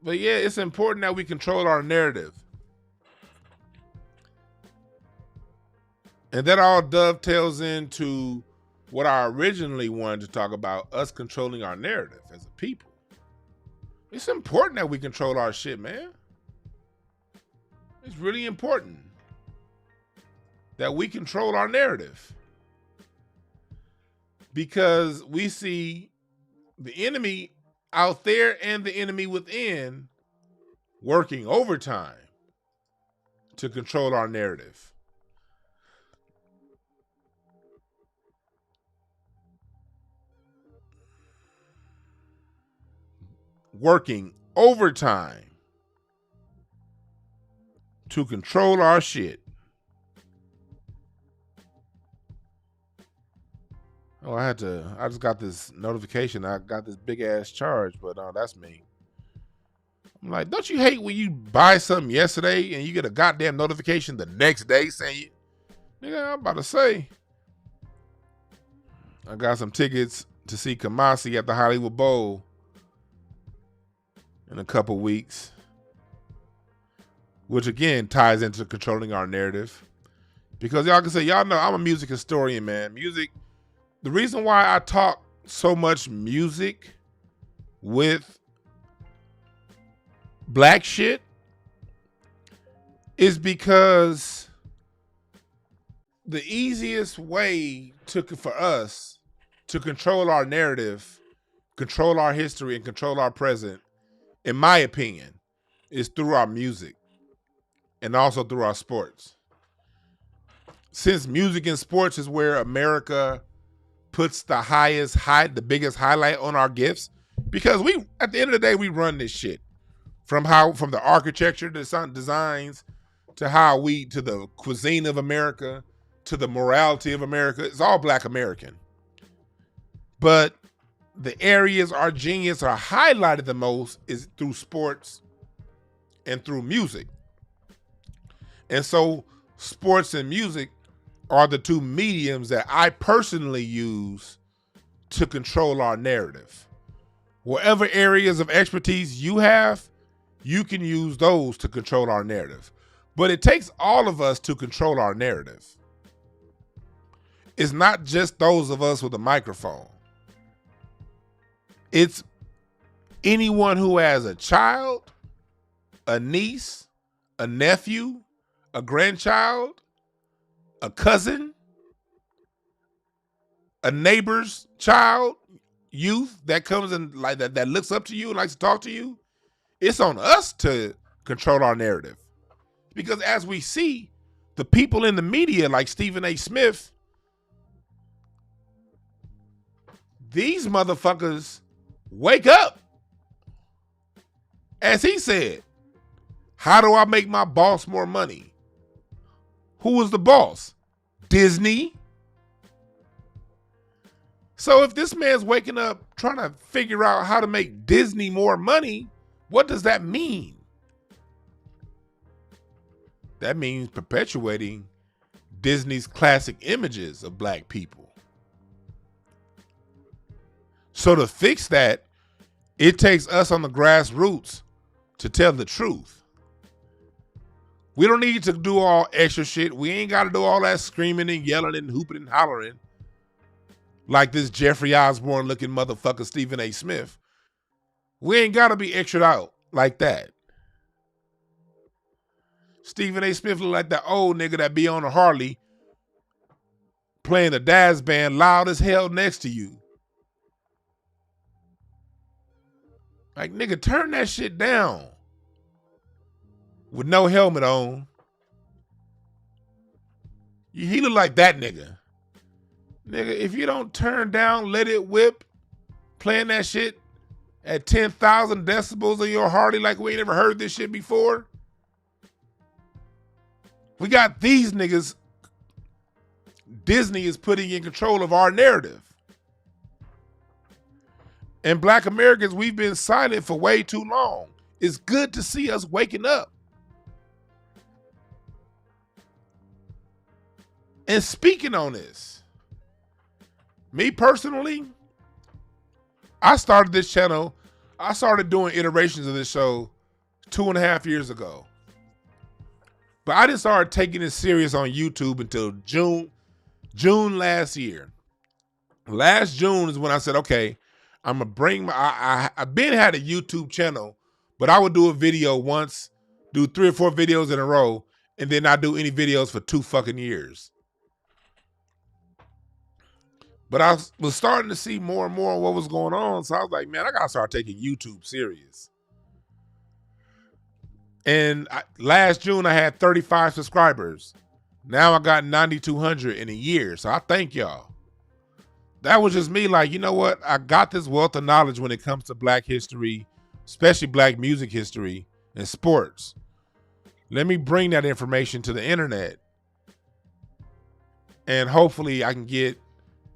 But yeah, it's important that we control our narrative. And that all dovetails into what I originally wanted to talk about, us controlling our narrative as a people. It's important that we control our shit, man. It's really important that we control our narrative. Because we see the enemy out there and the enemy within working overtime to control our narrative. Working overtime to control our shit. Oh, I just got this notification. I got this big ass charge, but that's me. I'm like, don't you hate when you buy something yesterday and you get a goddamn notification the next day saying, nigga, I'm about to say, I got some tickets to see Kamasi at the Hollywood Bowl in a couple weeks, which again ties into controlling our narrative. Because y'all can say, y'all know I'm a music historian, man. Music, the reason why I talk so much music with black shit is because the easiest way for us to control our narrative, control our history, and control our present, in my opinion, is through our music and also through our sports. Since music and sports is where America puts the biggest highlight on our gifts, because we, at the end of the day, we run this shit from the architecture, the designs, to to the cuisine of America, to the morality of America. It's all black American. But the areas our genius are highlighted the most is through sports and through music. And so sports and music are the two mediums that I personally use to control our narrative. Whatever areas of expertise you have, you can use those to control our narrative. But it takes all of us to control our narrative. It's not just those of us with a microphone. It's anyone who has a child, a niece, a nephew, a grandchild, a cousin, a neighbor's child, youth that comes and like that looks up to you and likes to talk to you. It's on us to control our narrative. Because as we see, the people in the media like Stephen A. Smith, these motherfuckers wake up. As he said, how do I make my boss more money? Who was the boss? Disney. So if this man's waking up trying to figure out how to make Disney more money, what does that mean? That means perpetuating Disney's classic images of black people. So to fix that, it takes us on the grassroots to tell the truth. We don't need to do all extra shit. We ain't got to do all that screaming and yelling and hooping and hollering like this Jeffrey Osborne looking motherfucker Stephen A. Smith. We ain't got to be extra out like that. Stephen A. Smith look like that old nigga that be on a Harley playing the Daz band loud as hell next to you. Like, nigga, turn that shit down. With no helmet on. He look like that nigga. Nigga, if you don't turn down, let it whip, playing that shit at 10,000 decibels on your Harley like we ain't ever heard this shit before. We got these niggas Disney is putting in control of our narrative. And Black Americans, we've been silent for way too long. It's good to see us waking up. And speaking on this, me personally, I started this channel, I started doing iterations of this show 2.5 years ago. But I didn't start taking it serious on YouTube until June last year. Last June is when I said, okay, I'm gonna bring my, I've been had a YouTube channel, but I would do a video once, do 3 or 4 videos in a row, and then not do any videos for 2 fucking years. But I was starting to see more and more what was going on, so I was like, man, I gotta start taking YouTube serious. And last June, I had 35 subscribers. Now I got 9,200 in a year, so I thank y'all. That was just me like, you know what? I got this wealth of knowledge when it comes to Black history, especially Black music history and sports. Let me bring that information to the internet. And hopefully I can get,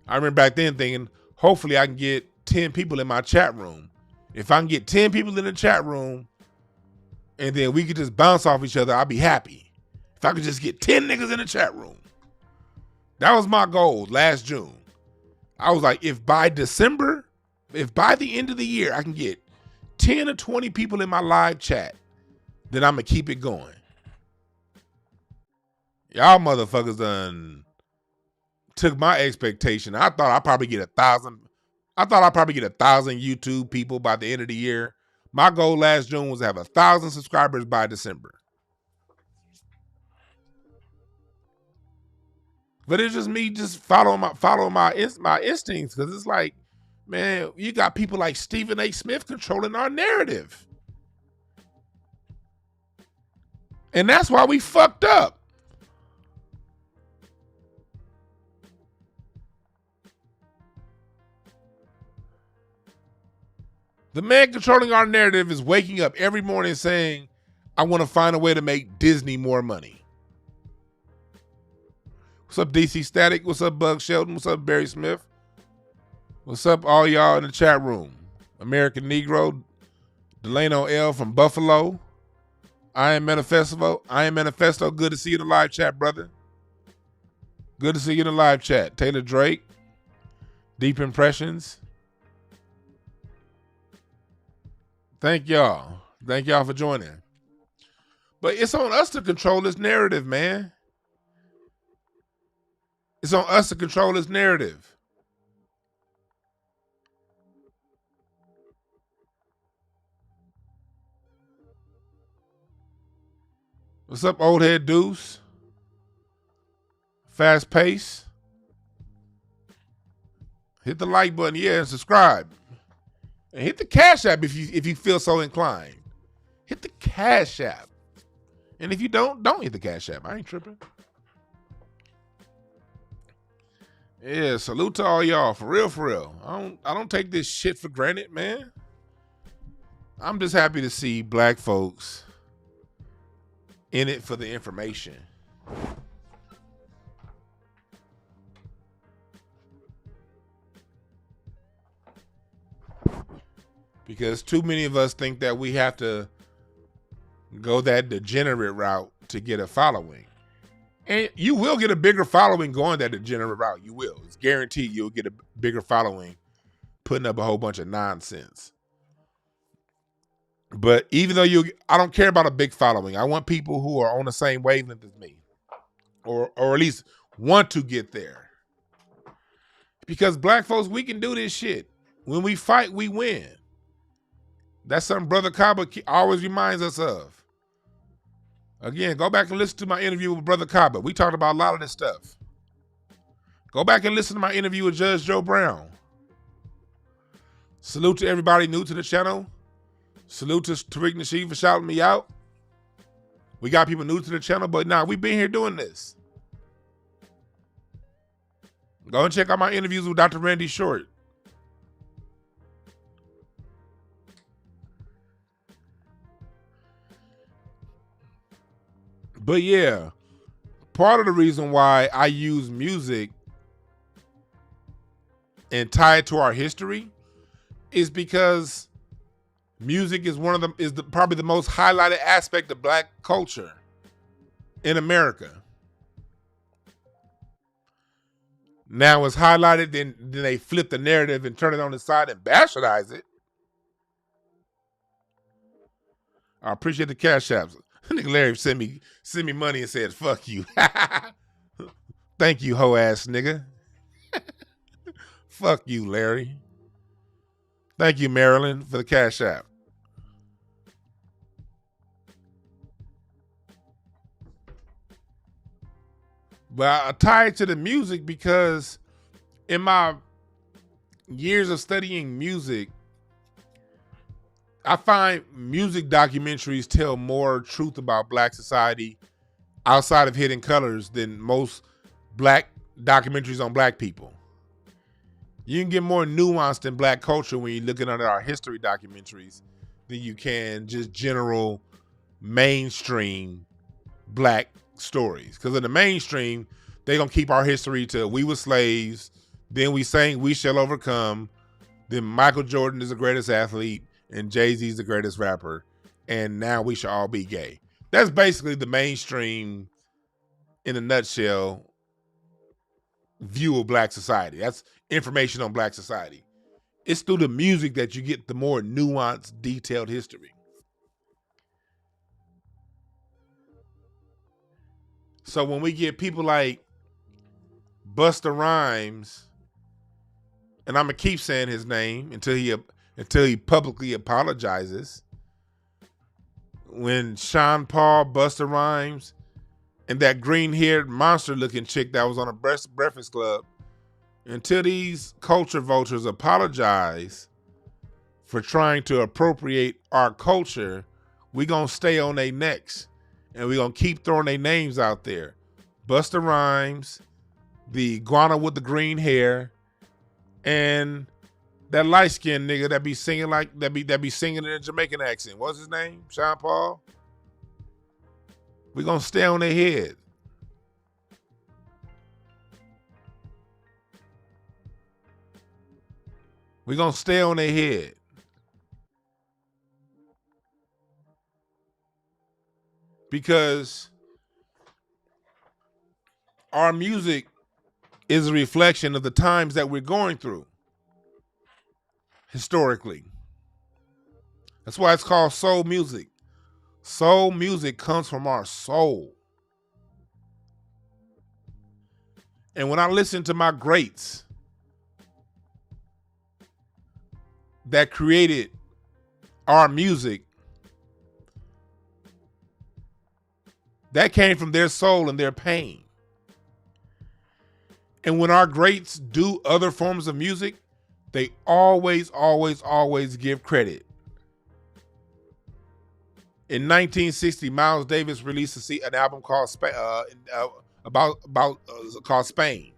I remember back then thinking, hopefully I can get 10 people in my chat room. If I can get 10 people in the chat room and then we could just bounce off each other, I'll be happy. If I could just get 10 niggas in the chat room. That was my goal last June. I was like, if by December, if by the end of the year, I can get 10 or 20 people in my live chat, then I'm going to keep it going. Y'all motherfuckers done took my expectation. I thought I'd probably get 1,000. I thought I'd probably get 1,000 YouTube people by the end of the year. My goal last June was to have 1,000 subscribers by December. But it's just me just following my instincts, because it's like, man, you got people like Stephen A. Smith controlling our narrative. And that's why we fucked up. The man controlling our narrative is waking up every morning saying, I want to find a way to make Disney more money. What's up, DC Static? What's up, Bug Sheldon? What's up, Barry Smith? What's up, all y'all in the chat room? American Negro, Delano L from Buffalo. I am Manifesto. Good to see you in the live chat, brother. Good to see you in the live chat. Taylor Drake, Deep Impressions. Thank y'all. Thank y'all for joining. But it's on us to control this narrative, man. It's on us to control this narrative. What's up, old head Deuce? Fast pace. Hit the like button, yeah, and subscribe. And hit the Cash App if you feel so inclined. Hit the Cash App. And if you don't hit the Cash App. I ain't tripping. Yeah, salute to all y'all. For real, for real. I don't take this shit for granted, man. I'm just happy to see Black folks in it for the information. Because too many of us think that we have to go that degenerate route to get a following. And you will get a bigger following going that degenerate route. You will. It's guaranteed you'll get a bigger following putting up a whole bunch of nonsense. But even though I don't care about a big following. I want people who are on the same wavelength as me. Or at least want to get there. Because Black folks, we can do this shit. When we fight, we win. That's something Brother Kaba always reminds us of. Again, go back and listen to my interview with Brother Kaba. We talked about a lot of this stuff. Go back and listen to my interview with Judge Joe Brown. Salute to everybody new to the channel. Salute to Tariq Nasheed for shouting me out. We got people new to the channel, but nah, we've been here doing this. Go and check out my interviews with Dr. Randy Short. But yeah, part of the reason why I use music and tie it to our history is because music is probably the most highlighted aspect of Black culture in America. Now it's highlighted, then they flip the narrative and turn it on the side and bastardize it. I appreciate the cash apps. Nigga Larry sent me money and said, "Fuck you." Thank you, hoe ass nigga. Fuck you, Larry. Thank you, Marilyn, for the cash app. But I tie it to the music because in my years of studying music, I find music documentaries tell more truth about Black society outside of Hidden Colors than most Black documentaries on Black people. You can get more nuanced in Black culture when you're looking at our history documentaries than you can just general mainstream Black stories. Because in the mainstream, they're going to keep our history to we were slaves, then we sang We Shall Overcome, then Michael Jordan is the greatest athlete, and Jay-Z's the greatest rapper, and now we should all be gay. That's basically the mainstream, in a nutshell, view of Black society. That's information on Black society. It's through the music that you get the more nuanced, detailed history. So when we get people like Busta Rhymes, and I'm gonna keep saying his name until he publicly apologizes. When Sean Paul, Busta Rhymes, and that green-haired monster-looking chick that was on a Breakfast Club, until these culture vultures apologize for trying to appropriate our culture, we gonna stay on their necks, and we gonna keep throwing their names out there. Busta Rhymes, the iguana with the green hair, and that light-skinned nigga that be singing that be singing in a Jamaican accent. What's his name? Sean Paul? We gonna stay on their head. We gonna stay on their head. Because our music is a reflection of the times that we're going through historically. That's why it's called soul music. Soul music comes from our soul. And when I listen to my greats that created our music, that came from their soul and their pain. And when our greats do other forms of music, they always, always, always give credit. In 1960, Miles Davis released an album called called Spain.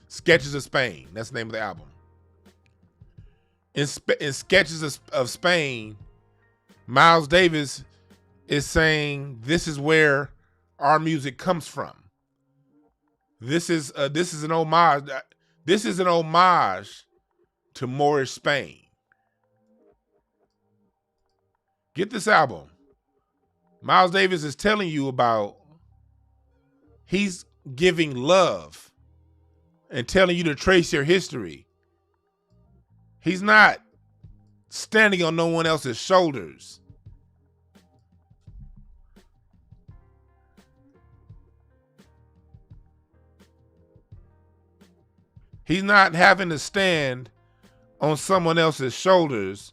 Sketches of Spain. That's the name of the album. In Sketches of Spain, Miles Davis is saying this is where our music comes from. This is an homage. This is an homage to Moorish Spain. Get this album. Miles Davis is telling you about, he's giving love and telling you to trace your history. He's not standing on no one else's shoulders. He's not having to stand on someone else's shoulders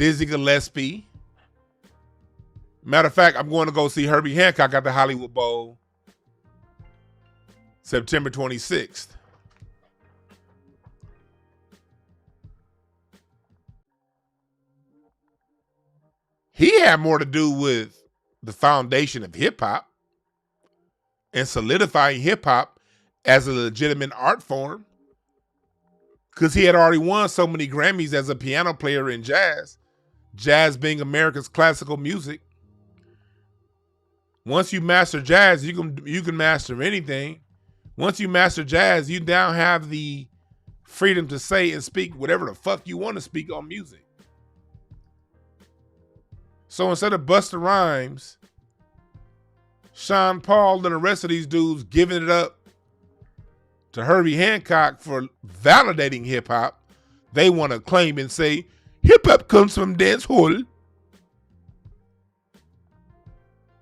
Dizzy Gillespie. Matter of fact, I'm going to go see Herbie Hancock at the Hollywood Bowl September 26th. He had more to do with the foundation of hip hop and solidifying hip hop as a legitimate art form, because he had already won so many Grammys as a piano player in jazz, jazz being America's classical music. Once you master jazz, you can master anything. Once you master jazz, you now have the freedom to say and speak whatever the fuck you want to speak on music. So instead of Busta Rhymes, Sean Paul, and the rest of these dudes giving it up to Herbie Hancock for validating hip hop, they want to claim and say hip hop comes from dance hall.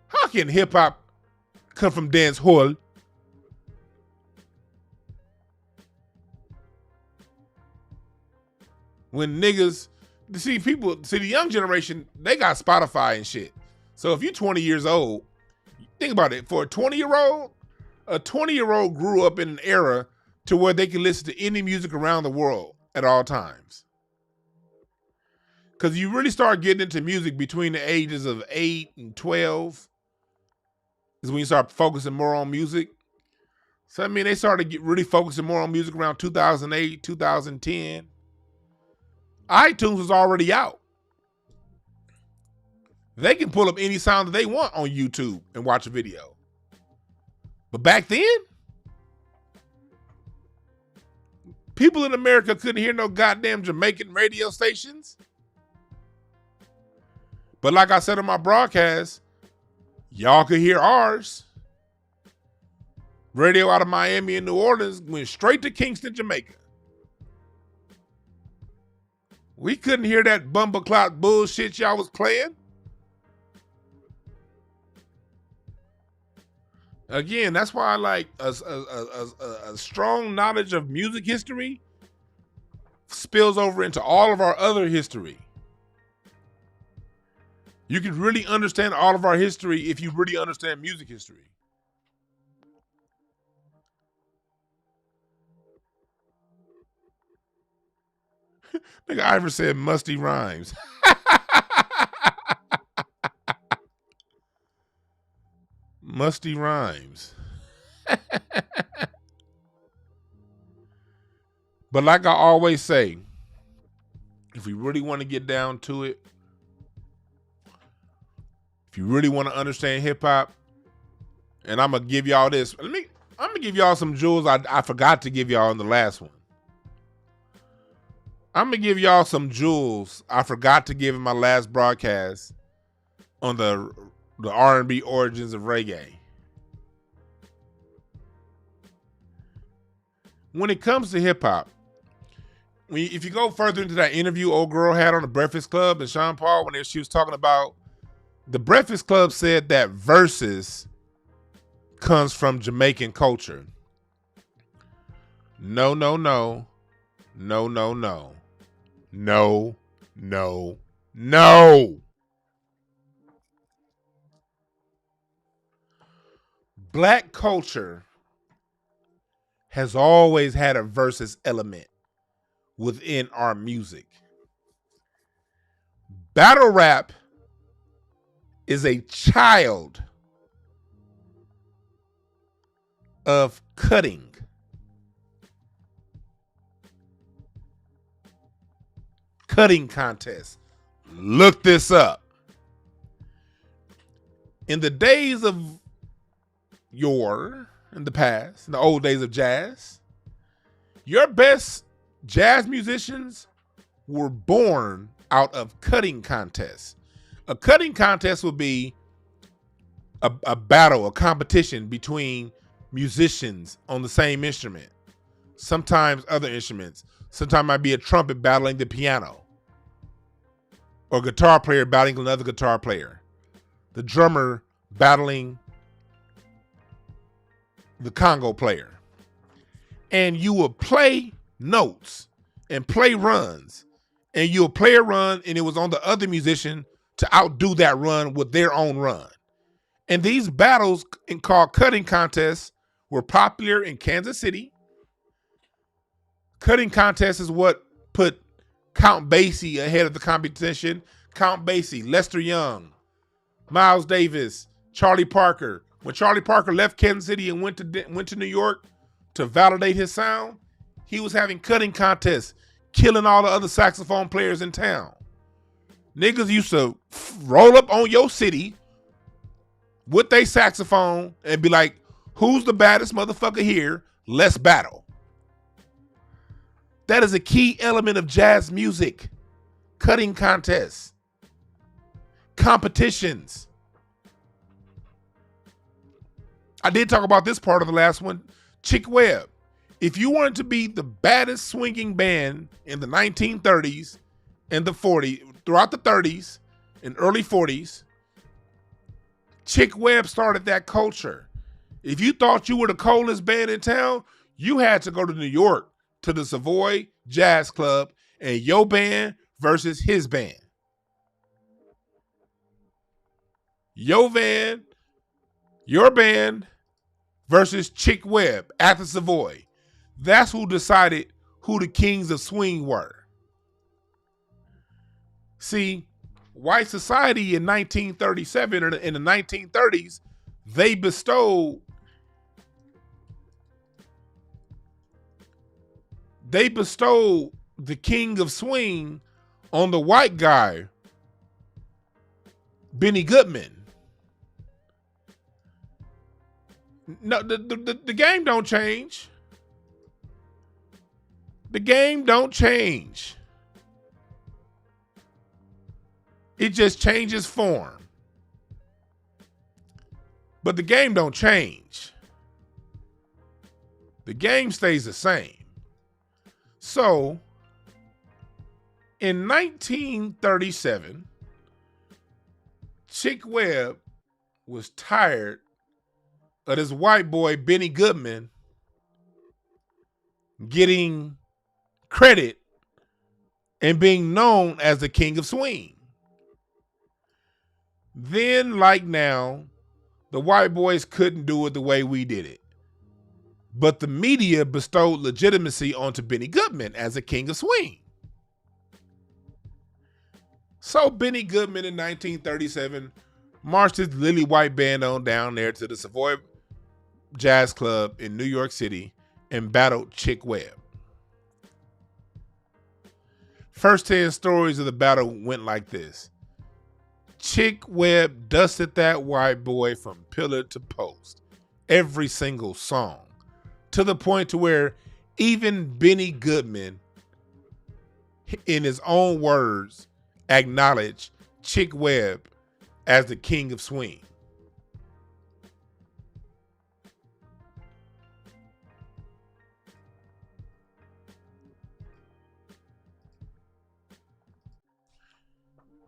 How can hip hop come from dance hall? When niggas, see the young generation, they got Spotify and shit. So if you're 20 years old, think about it. For a 20-year-old grew up in an era to where they can listen to any music around the world at all times. Because you really start getting into music between the ages of 8 and 12 is when you start focusing more on music. So, I mean, they started really focusing more on music around 2008, 2010. iTunes was already out. They can pull up any sound that they want on YouTube and watch a video. But back then, people in America couldn't hear no goddamn Jamaican radio stations. But like I said on my broadcast, y'all could hear ours. Radio out of Miami and New Orleans went straight to Kingston, Jamaica. We couldn't hear that bumbleclot bullshit y'all was playing. Again, that's why I like a strong knowledge of music history spills over into all of our other history. You can really understand all of our history if you really understand music history. Nigga Ivor said musty rhymes. Musty rhymes. But like I always say, if we really want to get down to it, if you really want to understand hip hop, and I'm gonna give y'all this. I'm gonna give y'all some jewels I forgot to give y'all in the last one. I'm gonna give y'all some jewels I forgot to give in my last broadcast on the R&B origins of reggae. When it comes to hip hop, if you go further into that interview old girl had on the Breakfast Club and Sean Paul when she was talking about, the Breakfast Club said that verses comes from Jamaican culture. No. Black culture has always had a versus element within our music. Battle rap is a child of cutting. Cutting contest. Look this up. In the days of in the past, in the old days of jazz, your best jazz musicians were born out of cutting contests. A cutting contest would be a battle, a competition between musicians on the same instrument. Sometimes other instruments. Sometimes it might be a trumpet battling the piano, or a guitar player battling another guitar player, the drummer battling the conga player. And you will play notes and play runs and you'll play a run, and it was on the other musician to outdo that run with their own run. And these battles called cutting contests were popular in Kansas City. Cutting contests is what put Count Basie ahead of the competition. Count Basie, Lester Young, Miles Davis, Charlie Parker. When Charlie Parker left Kansas City and went to New York to validate his sound, he was having cutting contests, killing all the other saxophone players in town. Niggas used to roll up on your city with their saxophone and be like, who's the baddest motherfucker here? Let's battle. That is a key element of jazz music. Cutting contests. Competitions. I did talk about this part of the last one. Chick Webb. If you wanted to be the baddest swinging band in the 1930s and the 40s, throughout the 30s and early 40s, Chick Webb started that culture. If you thought you were the coolest band in town, you had to go to New York to the Savoy Jazz Club and your band versus his band. Your band versus Chick Webb at the Savoy. That's who decided who the kings of swing were. See, white society in 1937 or in the 1930s, they bestowed the king of swing on the white guy, Benny Goodman. No, the game don't change. The game don't change. It just changes form. But the game don't change. The game stays the same. So, in 1937, Chick Webb was tired of this white boy, Benny Goodman, getting credit and being known as the king of swing. Then, like now, the white boys couldn't do it the way we did it. But the media bestowed legitimacy onto Benny Goodman as a king of swing. So Benny Goodman in 1937 marched his lily white band on down there to the Savoy Jazz Club in New York City and battled Chick Webb. First 10 stories of the battle went like this. Chick Webb dusted that white boy from pillar to post, every single song, to the point to where even Benny Goodman, in his own words, acknowledged Chick Webb as the king of swing.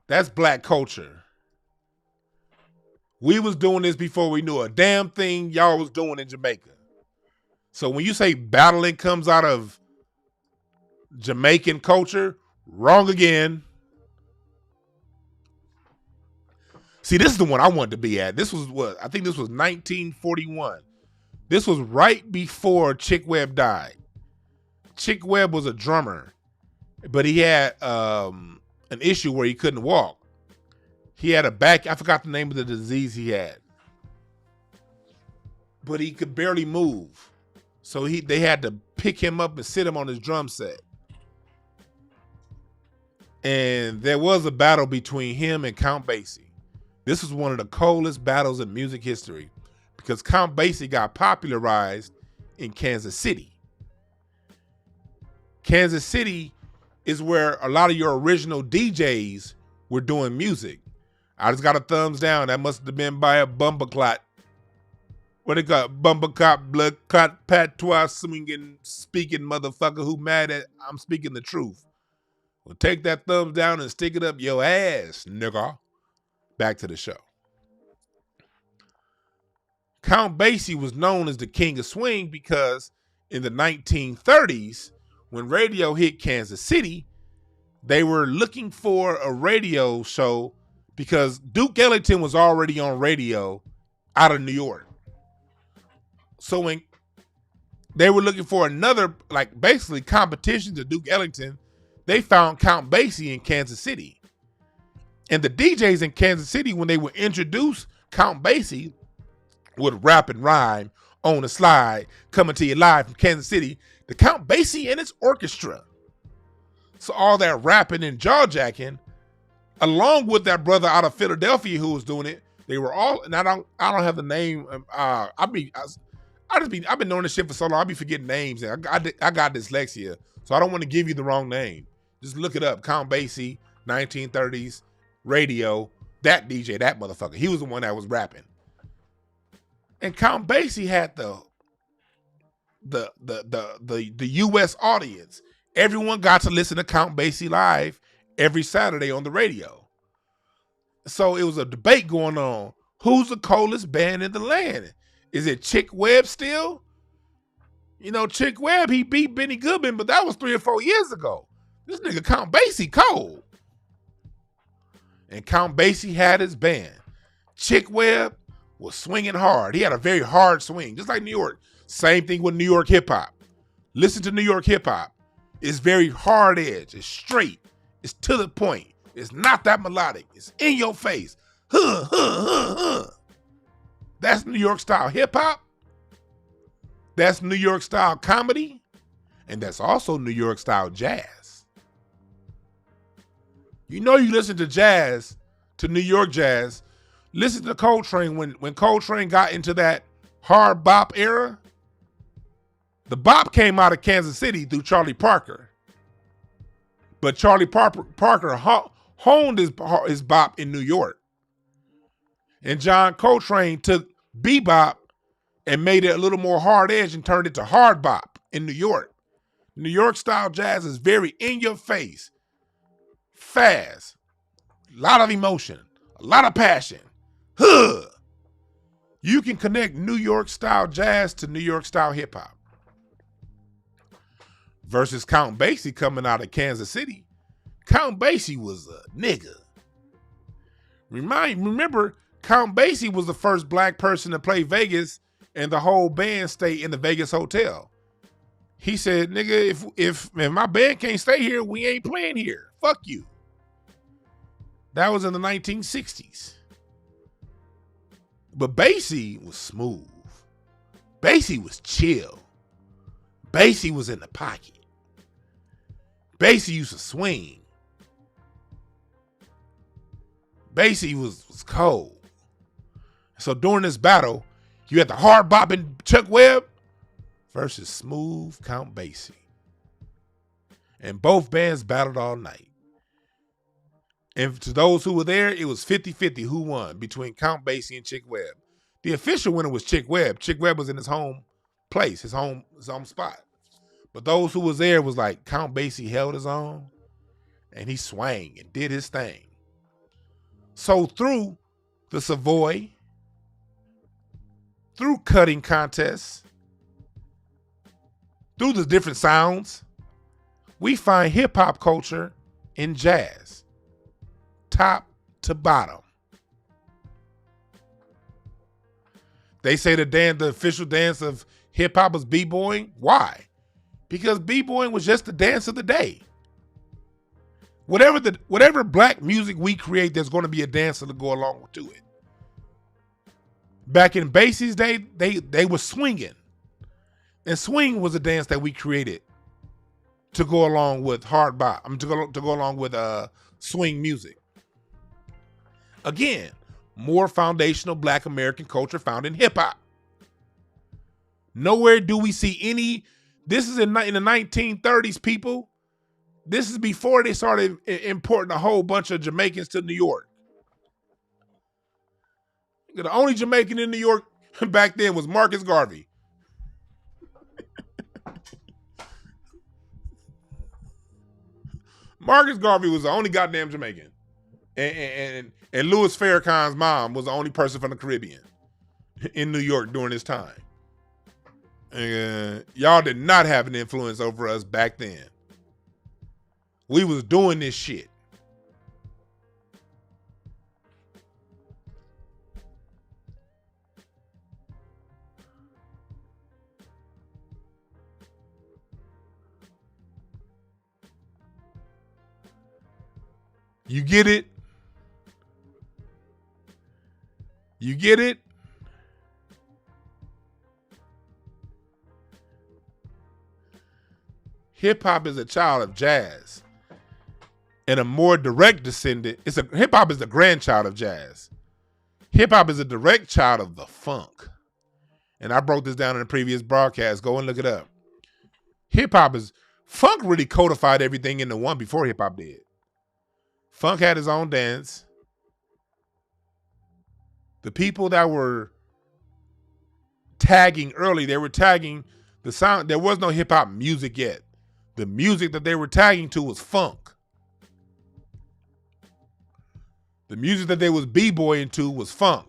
That's black culture. We was doing this before we knew a damn thing y'all was doing in Jamaica. So when you say battling comes out of Jamaican culture, wrong again. See, this is the one I wanted to be at. This was what? I think this was 1941. This was right before Chick Webb died. Chick Webb was a drummer, but he had an issue where he couldn't walk. He had a back, I forgot the name of the disease he had. But he could barely move. So they had to pick him up and sit him on his drum set. And there was a battle between him and Count Basie. This was one of the coldest battles in music history because Count Basie got popularized in Kansas City. Kansas City is where a lot of your original DJs were doing music. I just got a thumbs down. That must have been by a bumbleclot. What they got? Bumbleclot, blood clot, patois, swinging, speaking motherfucker who mad at I'm speaking the truth. Well, take that thumbs down and stick it up your ass, nigga. Back to the show. Count Basie was known as the king of swing because in the 1930s, when radio hit Kansas City, They were looking for a radio show because Duke Ellington was already on radio out of New York. So when they were looking for another, like basically competition to Duke Ellington, they found Count Basie in Kansas City. And the DJs in Kansas City, when they would introduce Count Basie, would rap and rhyme on the slide, coming to you live from Kansas City, the Count Basie and its orchestra. So all that rapping and jaw-jacking, along with that brother out of Philadelphia who was doing it, they were all, and I don't have the name. I've been doing this shit for so long, I be forgetting names. I got dyslexia, so I don't want to give you the wrong name. Just look it up. Count Basie, 1930s radio. That DJ, that motherfucker, he was the one that was rapping. And Count Basie had the U.S. audience. Everyone got to listen to Count Basie live every Saturday on the radio. So it was a debate going on. Who's the coldest band in the land? Is it Chick Webb still? You know, Chick Webb, he beat Benny Goodman, but that was 3 or 4 years ago. This nigga Count Basie cold. And Count Basie had his band. Chick Webb was swinging hard. He had a very hard swing, just like New York. Same thing with New York hip hop. Listen to New York hip hop. It's very hard edge. It's straight. It's to the point. It's not that melodic. It's in your face. That's New York style hip hop. That's New York style comedy. And that's also New York style jazz. You know, you listen to jazz, to New York jazz. Listen to Coltrane. When Coltrane got into that hard bop era, the bop came out of Kansas City through Charlie Parker. But Charlie Parker honed his bop in New York. And John Coltrane took bebop and made it a little more hard edge and turned it to hard bop in New York. New York style jazz is very in your face, fast, a lot of emotion, a lot of passion. You can connect New York style jazz to New York style hip hop. Versus Count Basie coming out of Kansas City. Count Basie was a nigga. Remember, Count Basie was the first black person to play Vegas, and the whole band stayed in the Vegas hotel. He said, nigga, if my band can't stay here, we ain't playing here. Fuck you. That was in the 1960s. But Basie was smooth. Basie was chill. Basie was in the pocket. Basie used to swing. Basie was cold. So during this battle, you had the hard bopping Chuck Webb versus smooth Count Basie. And both bands battled all night. And to those who were there, it was 50-50 who won between Count Basie and Chick Webb. The official winner was Chick Webb. Chick Webb was in his home place, his home spot. But those who was there was like, Count Basie held his own and he swang and did his thing. So through the Savoy, through cutting contests, through the different sounds, we find hip hop culture in jazz, top to bottom. They say the official dance of hip hop is b-boying. Why? Because b-boying was just the dance of the day. Whatever black music we create, there's going to be a dancer to go along to it. Back in Basie's day, they were swinging. And swing was a dance that we created to go along with hard bop. To go along with swing music. Again, more foundational black American culture found in hip hop. Nowhere do we see any. This is in the 1930s, people. This is before they started importing a whole bunch of Jamaicans to New York. The only Jamaican in New York back then was Marcus Garvey. Marcus Garvey was the only goddamn Jamaican. And Louis Farrakhan's mom was the only person from the Caribbean in New York during this time. And y'all did not have an influence over us back then. We was doing this shit. You get it? You get it? Hip hop is a child of jazz. And a more direct descendant, hip hop is the grandchild of jazz. Hip hop is a direct child of the funk. And I broke this down in a previous broadcast. Go and look it up. Funk really codified everything into one before hip hop did. Funk had his own dance. The people that were tagging early, they were tagging the sound. There was no hip hop music yet. The music that they were tagging to was funk. The music that they was b-boying to was funk.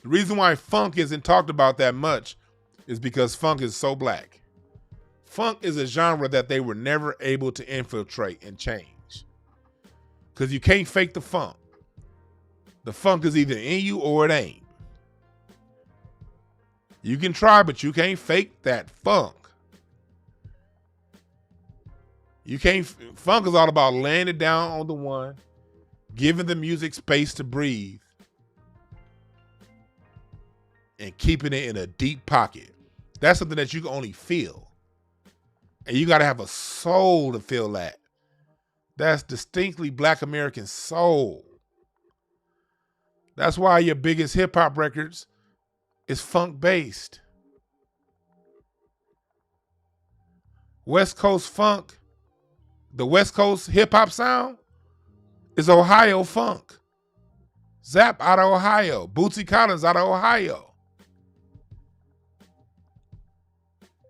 The reason why funk isn't talked about that much is because funk is so black. Funk is a genre that they were never able to infiltrate and change. Because you can't fake the funk. The funk is either in you or it ain't. You can try, but you can't fake that funk. Funk is all about laying it down on the one, giving the music space to breathe, and keeping it in a deep pocket. That's something that you can only feel. And you got to have a soul to feel that. That's distinctly Black American soul. That's why your biggest hip hop records is funk based. West Coast funk, the West Coast hip hop sound is Ohio funk. Zap out of Ohio. Bootsy Collins out of Ohio.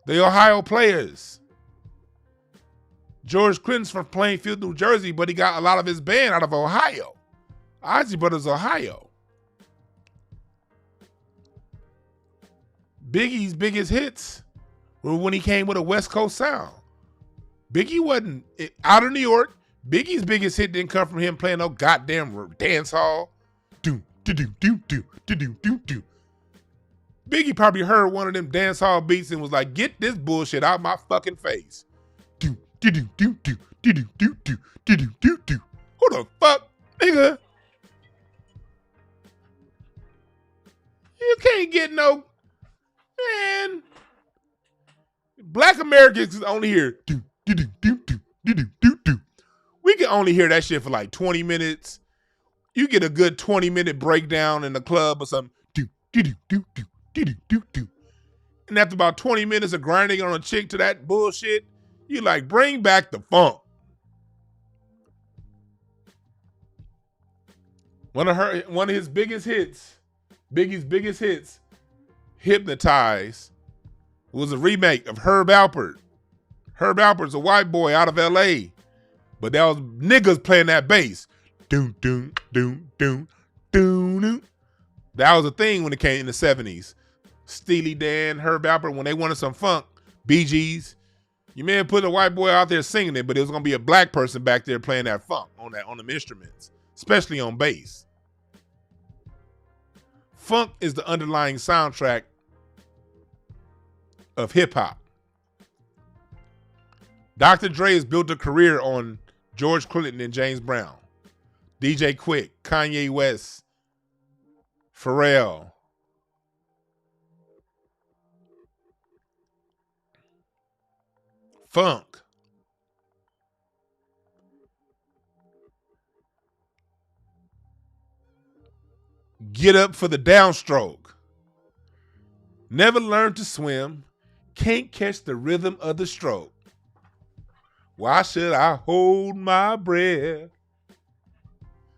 The Ohio Players. George Clinton's from Plainfield, New Jersey, but he got a lot of his band out of Ohio. Ozzy Brothers, Ohio. Biggie's biggest hits were when he came with a West Coast sound. Biggie wasn't out of New York. Biggie's biggest hit didn't come from him playing no goddamn dance hall. Do, do, do, do, do, do, do, do, do. Biggie probably heard one of them dance hall beats and was like, get this bullshit out my fucking face. Do, do, do, do, do, do, do, do, do, do, do, do, do. Who the fuck, nigga? You can't get no, man. Black Americans only hear do, do, do, do, do, do, do, do, do. We can only hear that shit for like 20 minutes. You get a good 20-minute breakdown in the club or something. Do, do, do, do, do, do, do, do, do. And after about 20 minutes of grinding on a chick to that bullshit, you like, bring back the funk. One of his biggest hits, Biggie's biggest hits, Hypnotize, was a remake of Herb Alpert. Herb Alpert's a white boy out of LA, but that was niggas playing that bass. Doom, doom, doom, doom, doom, doom. That was a thing when it came in the 70s. Steely Dan, Herb Alpert, when they wanted some funk, Bee Gees, you may have put a white boy out there singing it, but it was gonna be a black person back there playing that funk on them instruments, especially on bass. Funk is the underlying soundtrack of hip hop. Dr. Dre has built a career on George Clinton and James Brown, DJ Quick, Kanye West, Pharrell. Funk. Get up for the downstroke. Never learned to swim. Can't catch the rhythm of the stroke. Why should I hold my breath?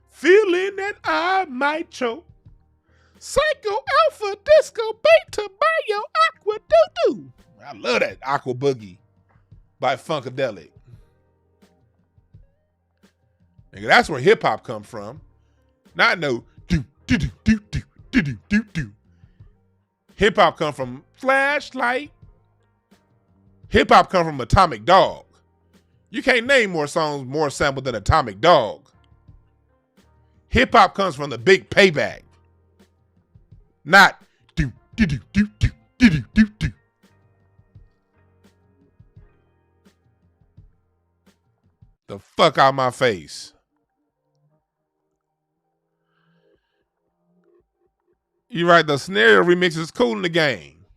Feeling that I might choke. Psycho, alpha, disco, beta, bio, aqua, doo-doo. I love that Aqua Boogie by Funkadelic. Nigga, that's where hip hop come from. Not no do do do do do do do do do. Hip hop come from flashlight, Hip hop come from Atomic Dog. You can't name more songs more sampled than Atomic Dog. Hip hop comes from the Big Payback. Not do do do do do do do do do. The fuck out my face. You're right, the scenario remix is cool in the game.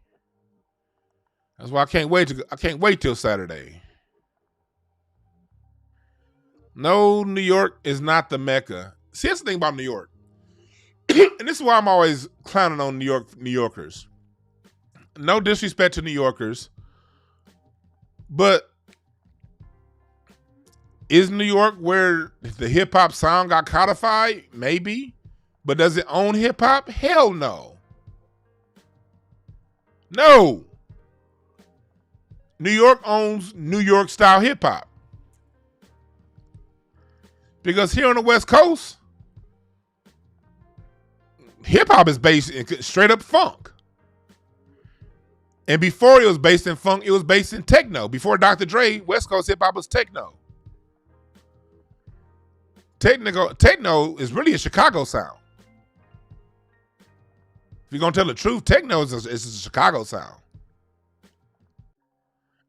That's why I can't wait till Saturday. No, New York is not the Mecca. See, that's the thing about New York. And this is why I'm always clowning on New Yorkers. No disrespect to New Yorkers, but is New York where the hip hop sound got codified? Maybe. But does it own hip hop? Hell no. No. New York owns New York style hip hop. Because here on the West Coast, hip hop is based in straight up funk. And before it was based in funk, it was based in techno. Before Dr. Dre, West Coast hip hop was techno. Techno is really a Chicago sound. If you're going to tell the truth, techno is a Chicago sound.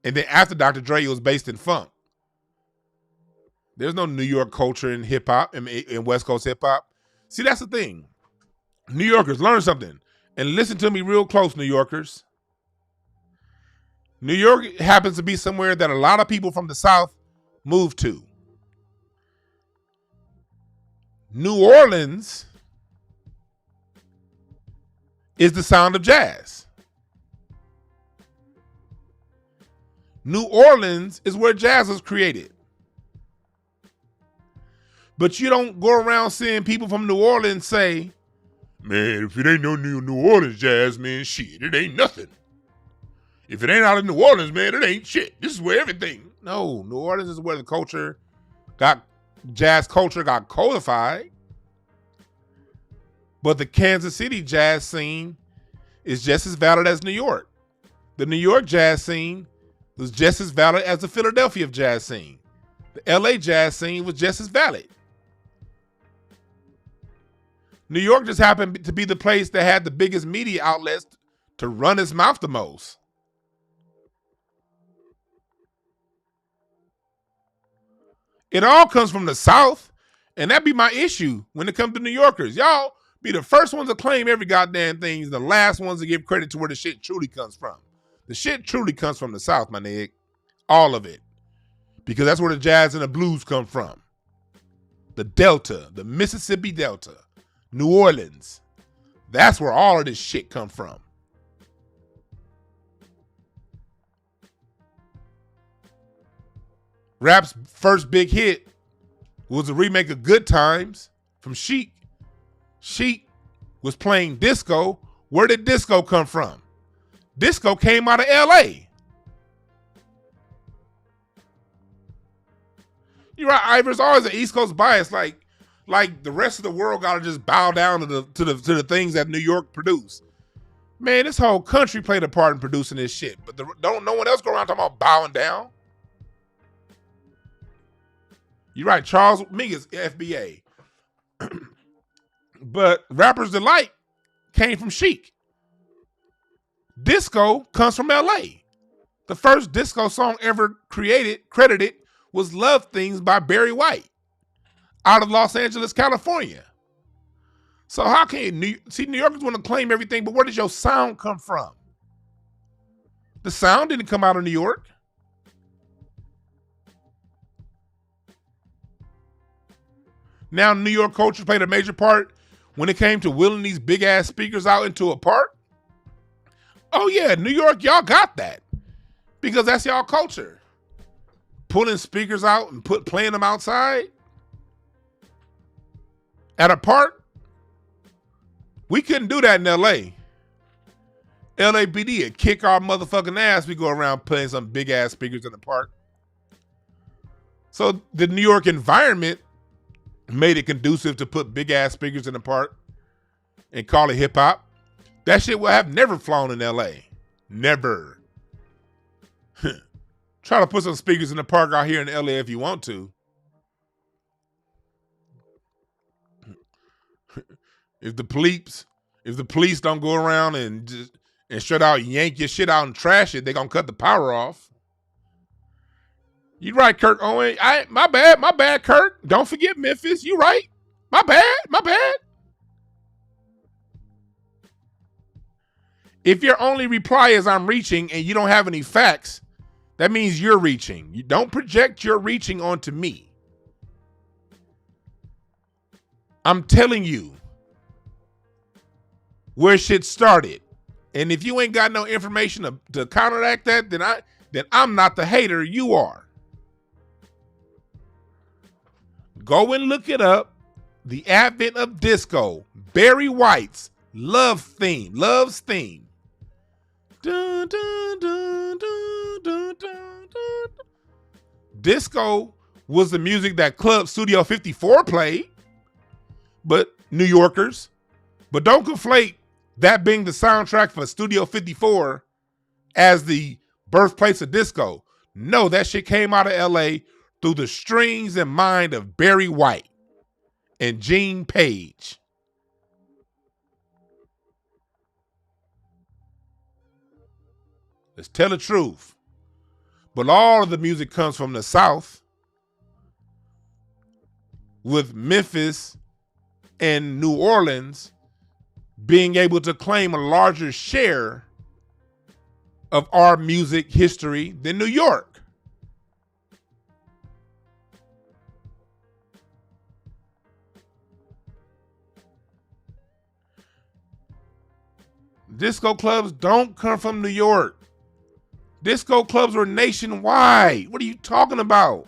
And then after Dr. Dre, it was based in funk. There's no New York culture in hip hop, in West Coast hip hop. See, that's the thing. New Yorkers, learn something. And listen to me real close, New Yorkers. New York happens to be somewhere that a lot of people from the South move to. New Orleans is the sound of jazz. New Orleans is where jazz was created. But you don't go around seeing people from New Orleans say, man, if it ain't no New Orleans jazz, man, shit, it ain't nothing. If it ain't out of New Orleans, man, it ain't shit. This is where everything. No, New Orleans is where the jazz culture got codified. But the Kansas City jazz scene is just as valid as New York. The New York jazz scene was just as valid as the Philadelphia jazz scene. The LA jazz scene was just as valid. New York just happened to be the place that had the biggest media outlets to run its mouth the most. It all comes from the South, and that be my issue when it comes to New Yorkers. Y'all be the first ones to claim every goddamn thing, the last ones to give credit to where the shit truly comes from. The shit truly comes from the South, my nigga. All of it. Because that's where the jazz and the blues come from. The Delta, the Mississippi Delta, New Orleans. That's where all of this shit come from. Rap's first big hit was a remake of Good Times from Chic. Chic was playing disco. Where did disco come from? Disco came out of LA. You're right, Ivor. It's always an East Coast bias. Like the rest of the world gotta just bow down to the things that New York produce. Man, this whole country played a part in producing this shit. But don't no one else go around talking about bowing down. You're right, Charles Mingus, FBA. But Rapper's Delight came from Chic. Disco comes from LA. The first disco song ever credited, was Love Things by Barry White out of Los Angeles, California. So how can New Yorkers want to claim everything, but where does your sound come from? The sound didn't come out of New York. Now New York culture played a major part when it came to wheeling these big ass speakers out into a park. Oh yeah, New York, y'all got that. Because that's y'all culture. Pulling speakers out and playing them outside at a park. We couldn't do that in LA. LAPD would kick our motherfucking ass. We go around playing some big ass speakers in the park. So the New York environment made it conducive to put big ass speakers in the park and call it hip hop. That shit would have never flown in LA. Never. Try to put some speakers in the park out here in LA if you want to. If the police don't go around and straight out yank your shit out and trash it, they gonna cut the power off. You right, Kirk Owen. My bad, Kirk. Don't forget Memphis. You right. My bad. If your only reply is I'm reaching and you don't have any facts, that means you're reaching. You don't project your reaching onto me. I'm telling you where shit started. And if you ain't got no information to counteract that, then I'm not the hater, you are. Go and look it up. The Advent of Disco. Barry White's Love's Theme. Dun, dun, dun, dun, dun, dun, dun. Disco was the music that Club Studio 54 played, but New Yorkers. But don't conflate that being the soundtrack for Studio 54 as the birthplace of disco. No, that shit came out of LA through the strings and mind of Barry White and Gene Page. Let's tell the truth. But all of the music comes from the South, with Memphis and New Orleans being able to claim a larger share of our music history than New York. Disco clubs don't come from New York. Disco clubs were nationwide. What are you talking about?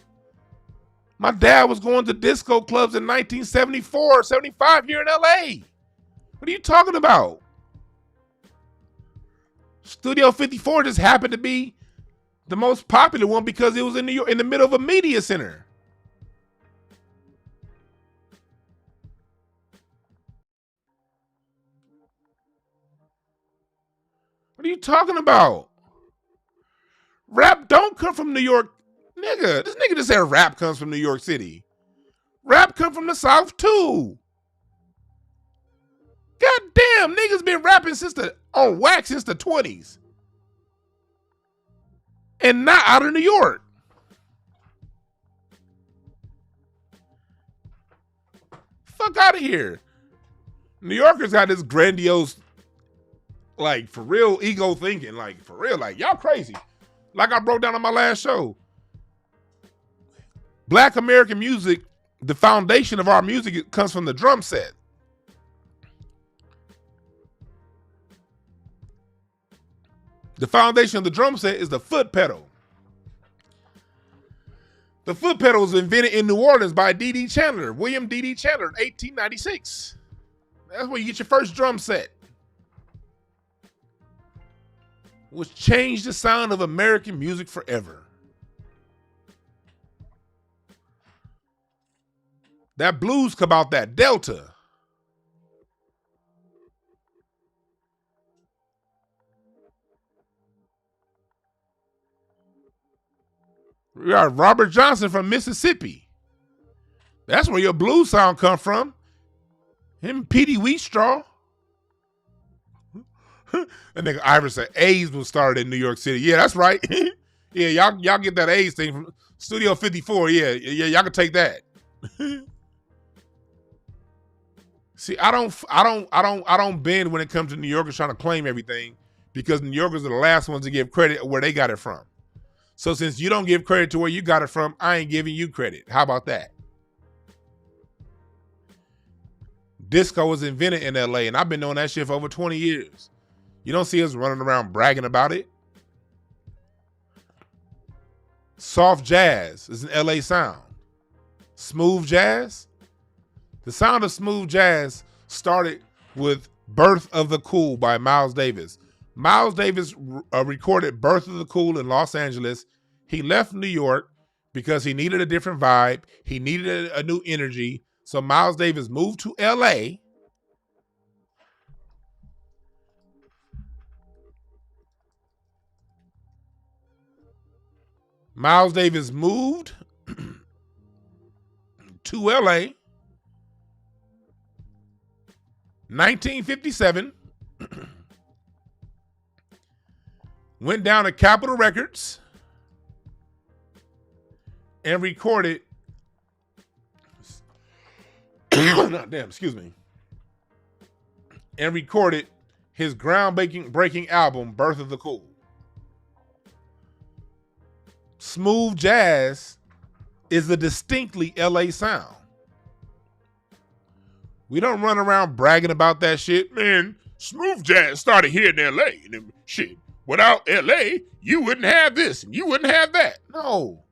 My dad was going to disco clubs in 1974, 75 here in LA. What are you talking about? Studio 54 just happened to be the most popular one because it was in New York, in the middle of a media center. What are you talking about? Rap don't come from New York. Nigga, this nigga just said rap comes from New York City. Rap come from the South too. God damn, niggas been rapping on wax since the 20s. And not out of New York. Fuck out of here. New Yorkers got this grandiose, like, for real ego thinking. Like, for real, like, y'all crazy. Like I broke down on my last show. Black American music, the foundation of our music comes from the drum set. The foundation of the drum set is the foot pedal. The foot pedal was invented in New Orleans by D.D. Chandler, William D.D. Chandler in 1896. That's where you get your first drum set. Which changed the sound of American music forever. That blues come out that Delta. We got Robert Johnson from Mississippi. That's where your blues sound come from. Him and Petey Wheatstraw. And nigga Iverson said A's was started in New York City. Yeah, that's right. Yeah, y'all get that A's thing from Studio 54. Yeah, y'all can take that. See, I don't bend when it comes to New Yorkers trying to claim everything, because New Yorkers are the last ones to give credit where they got it from. So since you don't give credit to where you got it from, I ain't giving you credit. How about that? Disco was invented in LA, and I've been doing that shit for over 20 years. You don't see us running around bragging about it. Soft jazz is an LA sound. Smooth jazz. The sound of smooth jazz started with Birth of the Cool by Miles Davis. Miles Davis recorded Birth of the Cool in Los Angeles. He left New York because he needed a different vibe. He needed a new energy. So Miles Davis moved to LA. Miles Davis moved to LA 1957, went down to Capitol Records and recorded and recorded his groundbreaking album, Birth of the Cool. Smooth jazz is a distinctly LA sound. We don't run around bragging about that shit. Man, smooth jazz started here in LA. And shit, without LA, you wouldn't have this and you wouldn't have that. No.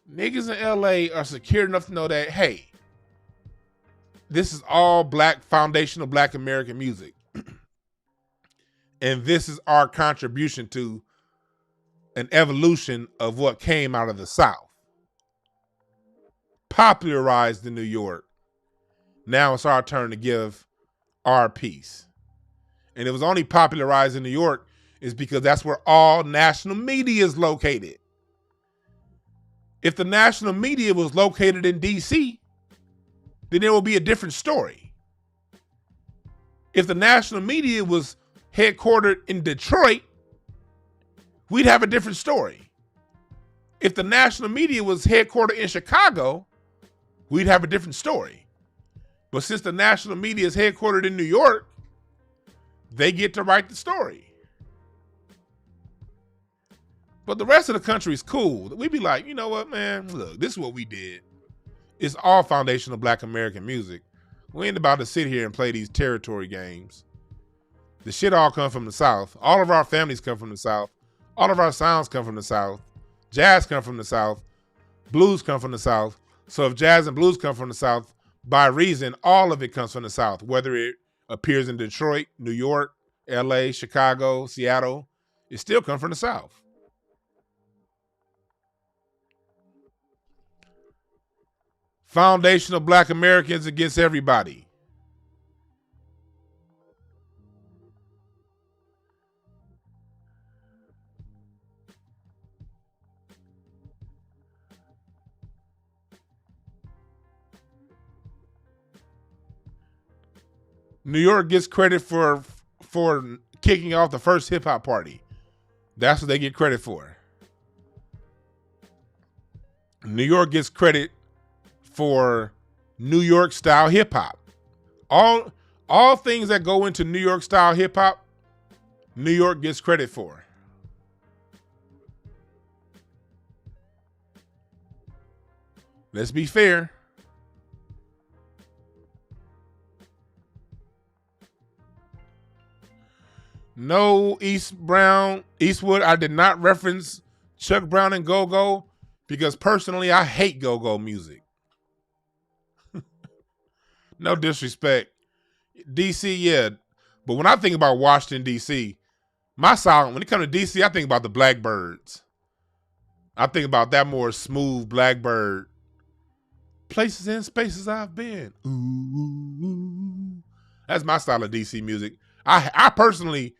Niggas in LA are secure enough to know that, hey, this is all black, foundational black American music. And this is our contribution to an evolution of what came out of the South. Popularized in New York. Now it's our turn to give our piece. And it was only popularized in New York is because that's where all national media is located. If the national media was located in DC, then there will be a different story. If the national media was headquartered in Detroit, we'd have a different story. If the national media was headquartered in Chicago, we'd have a different story. But since the national media is headquartered in New York, they get to write the story. But the rest of the country is cool. We'd be like, you know what, man? Look, this is what we did. It's all foundational black American music. We ain't about to sit here and play these territory games. The shit all come from the South. All of our families come from the South. All of our sounds come from the South. Jazz come from the South. Blues come from the South. So if jazz and blues come from the South, by reason, all of it comes from the South, whether it appears in Detroit, New York, LA, Chicago, Seattle, it still comes from the South. Foundational black Americans against everybody. New York gets credit for kicking off the first hip hop party. That's what they get credit for. New York gets credit for New York style hip hop. All things that go into New York style hip hop, New York gets credit for. Let's be fair. No, Eastwood, I did not reference Chuck Brown and Go-Go because personally I hate Go-Go music. No disrespect. DC, yeah. But when I think about Washington, DC, my sound, when it comes to DC, I think about the Blackbirds. I think about that more smooth Blackbird. Places and spaces I've been. Ooh. That's my style of DC music. I personally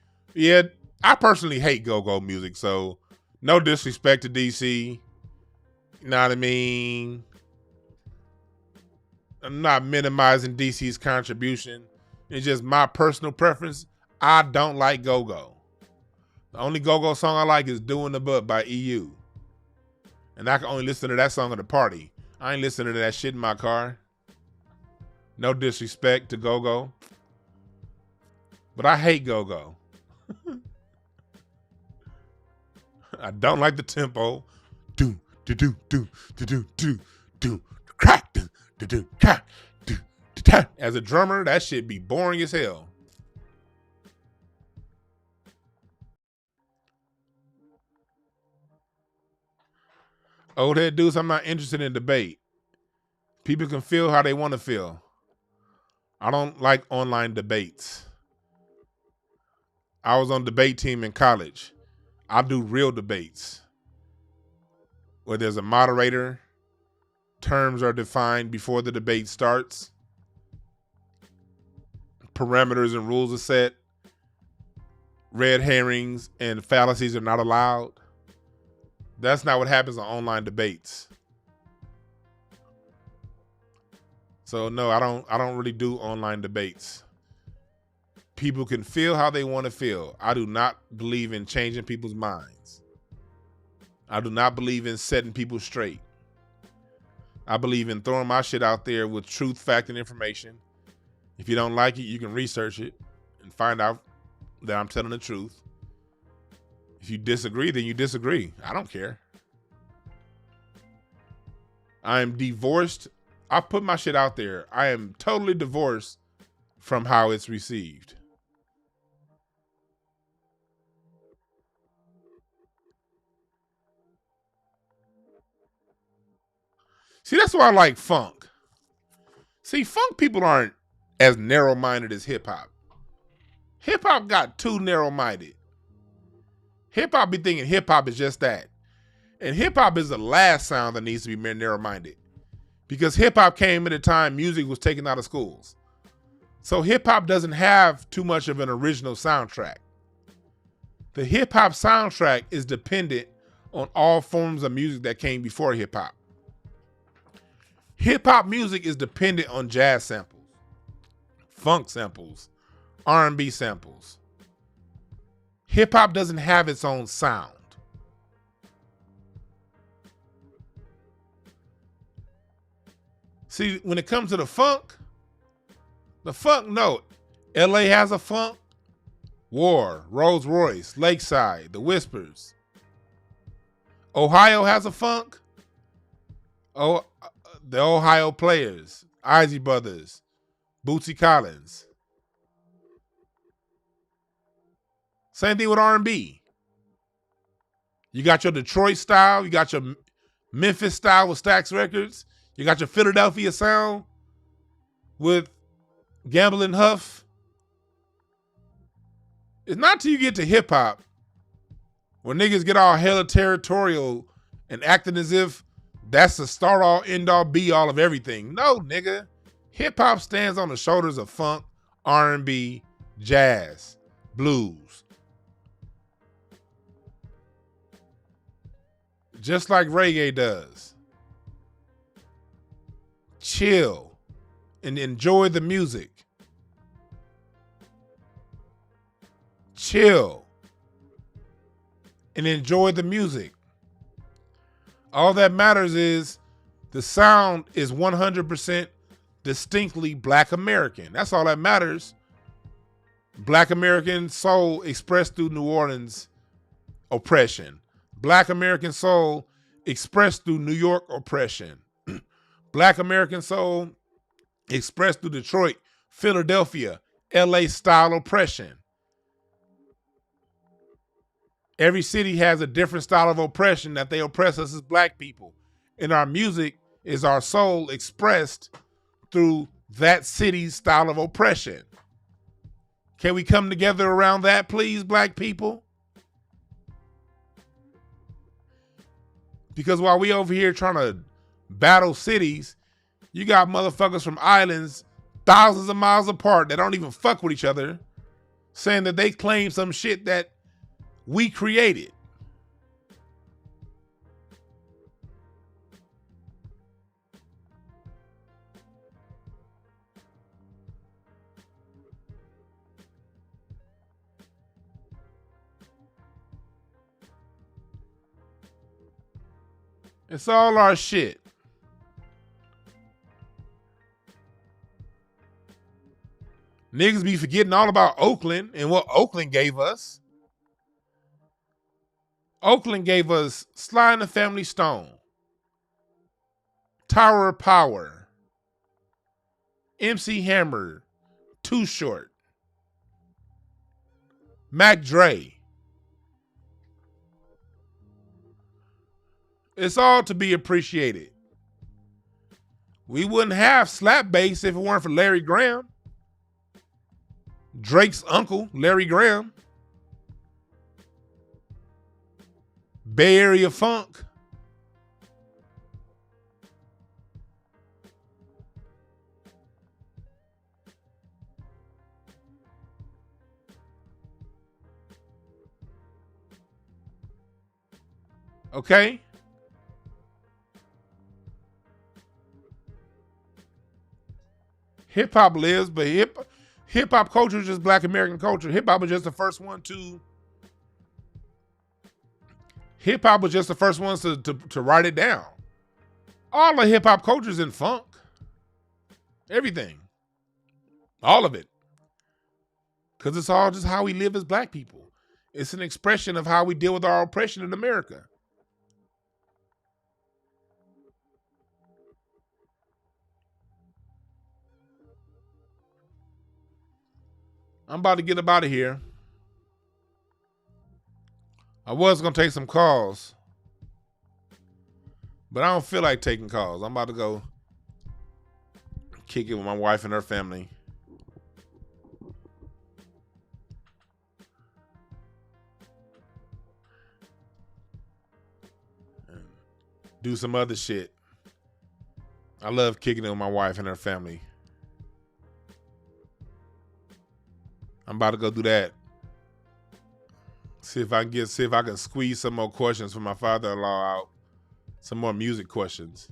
hate go-go music, so no disrespect to DC. You know what I mean? I'm not minimizing DC's contribution. It's just my personal preference. I don't like go-go. The only go-go song I like is Doing the Butt by EU. And I can only listen to that song at a party. I ain't listening to that shit in my car. No disrespect to go-go. But I hate go-go. I don't like the tempo. Do, do, do, do, do, do, do, do, crack, do, do, do, crack, do, do, do. As a drummer, that shit be boring as hell. Old head dudes, I'm not interested in debate. People can feel how they want to feel. I don't like online debates. I was on debate team in college. I do real debates where there's a moderator, terms are defined before the debate starts, parameters and rules are set, red herrings and fallacies are not allowed. That's not what happens on online debates. So no, I don't really do online debates. People can feel how they want to feel. I do not believe in changing people's minds. I do not believe in setting people straight. I believe in throwing my shit out there with truth, fact, and information. If you don't like it, you can research it and find out that I'm telling the truth. If you disagree, then you disagree. I don't care. I am divorced. I put my shit out there. I am totally divorced from how it's received. See, that's why I like funk. See, funk people aren't as narrow-minded as hip-hop. Hip-hop got too narrow-minded. Hip-hop be thinking hip-hop is just that. And hip-hop is the last sound that needs to be narrow-minded. Because hip-hop came at a time music was taken out of schools. So hip-hop doesn't have too much of an original soundtrack. The hip-hop soundtrack is dependent on all forms of music that came before hip-hop. Hip-hop music is dependent on jazz samples, funk samples, R&B samples. Hip-hop doesn't have its own sound. See, when it comes to the funk, no. LA has a funk. War, Rolls Royce, Lakeside, The Whispers. Ohio has a funk. Oh, the Ohio Players, Isley Brothers, Bootsy Collins. Same thing with R&B. You got your Detroit style. You got your Memphis style with Stax Records. You got your Philadelphia sound with Gamble and Huff. It's not till you get to hip hop where niggas get all hella territorial and acting as if that's the start all, end all, be all of everything. No, nigga. Hip hop stands on the shoulders of funk, R&B, jazz, blues. Just like reggae does. Chill and enjoy the music. Chill and enjoy the music. All that matters is the sound is 100% distinctly Black American. That's all that matters. Black American soul expressed through New Orleans oppression. Black American soul expressed through New York oppression. Black American soul expressed through Detroit, Philadelphia, LA style oppression. Every city has a different style of oppression that they oppress us as black people. And our music is our soul expressed through that city's style of oppression. Can we come together around that, please, black people? Because while we over here trying to battle cities, you got motherfuckers from islands thousands of miles apart that don't even fuck with each other saying that they claim some shit that we created. It's all our shit. Niggas be forgetting all about Oakland and what Oakland gave us. Oakland gave us Sly and the Family Stone, Tower of Power, MC Hammer, Too Short, Mac Dre. It's all to be appreciated. We wouldn't have slap bass if it weren't for Larry Graham. Drake's uncle, Larry Graham. Bay Area funk. Okay? Hip hop lives, but hip hop culture is just Black American culture. Hip hop was just the first one to. Hip hop was just the first ones to write it down. All the hip hop culture is in funk. Everything. All of it. Because it's all just how we live as Black people. It's an expression of how we deal with our oppression in America. I'm about to get up out of here. I was going to take some calls, but I don't feel like taking calls. I'm about to go kick it with my wife and her family. And do some other shit. I love kicking it with my wife and her family. I'm about to go do that. See if I can squeeze some more questions from my father-in-law out. Some more music questions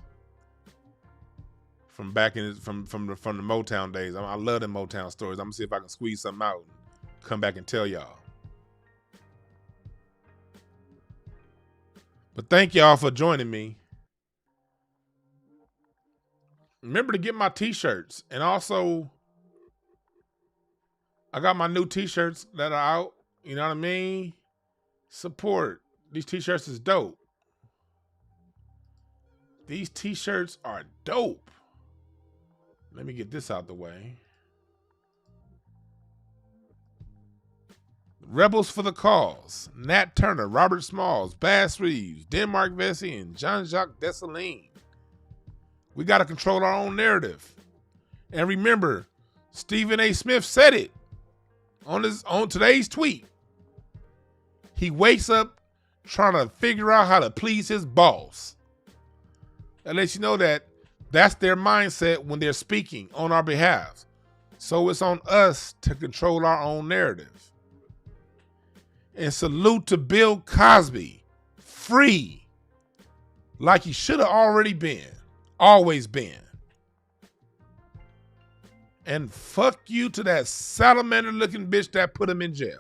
from back in from the Motown days. I love them Motown stories. I'm gonna see if I can squeeze something out and come back and tell y'all. But thank y'all for joining me. Remember to get my t-shirts, and also I got my new t-shirts that are out. You know what I mean? Support. These t-shirts is dope. These t-shirts are dope. Let me get this out the way. Rebels for the Cause. Nat Turner, Robert Smalls, Bass Reeves, Denmark Vesey, and Jean-Jacques Dessalines. We got to control our own narrative. And remember, Stephen A. Smith said it on today's tweet. He wakes up trying to figure out how to please his boss. That lets you know that that's their mindset when they're speaking on our behalf. So it's on us to control our own narrative. And salute to Bill Cosby. Free. Like he should have already been. Always been. And fuck you to that salamander looking bitch that put him in jail.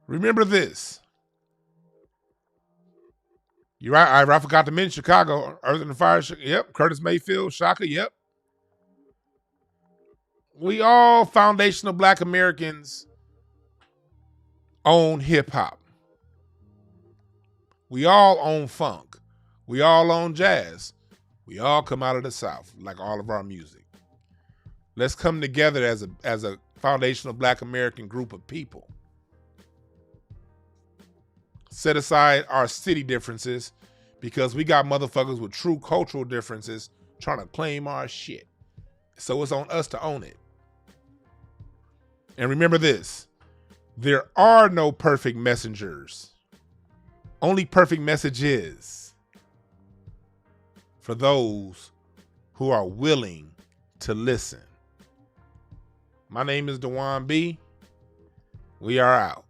Remember this. You're right. I forgot to mention Chicago. Earth and Fire. Yep. Curtis Mayfield. Shaka. Yep. We all foundational Black Americans own hip hop. We all own funk. We all own jazz. We all come out of the South, like all of our music. Let's come together as a foundational Black American group of people. Set aside our city differences because we got motherfuckers with true cultural differences trying to claim our shit. So it's on us to own it. And remember this, there are no perfect messengers. Only perfect messages for those who are willing to listen. My name is Dwan B. We are out.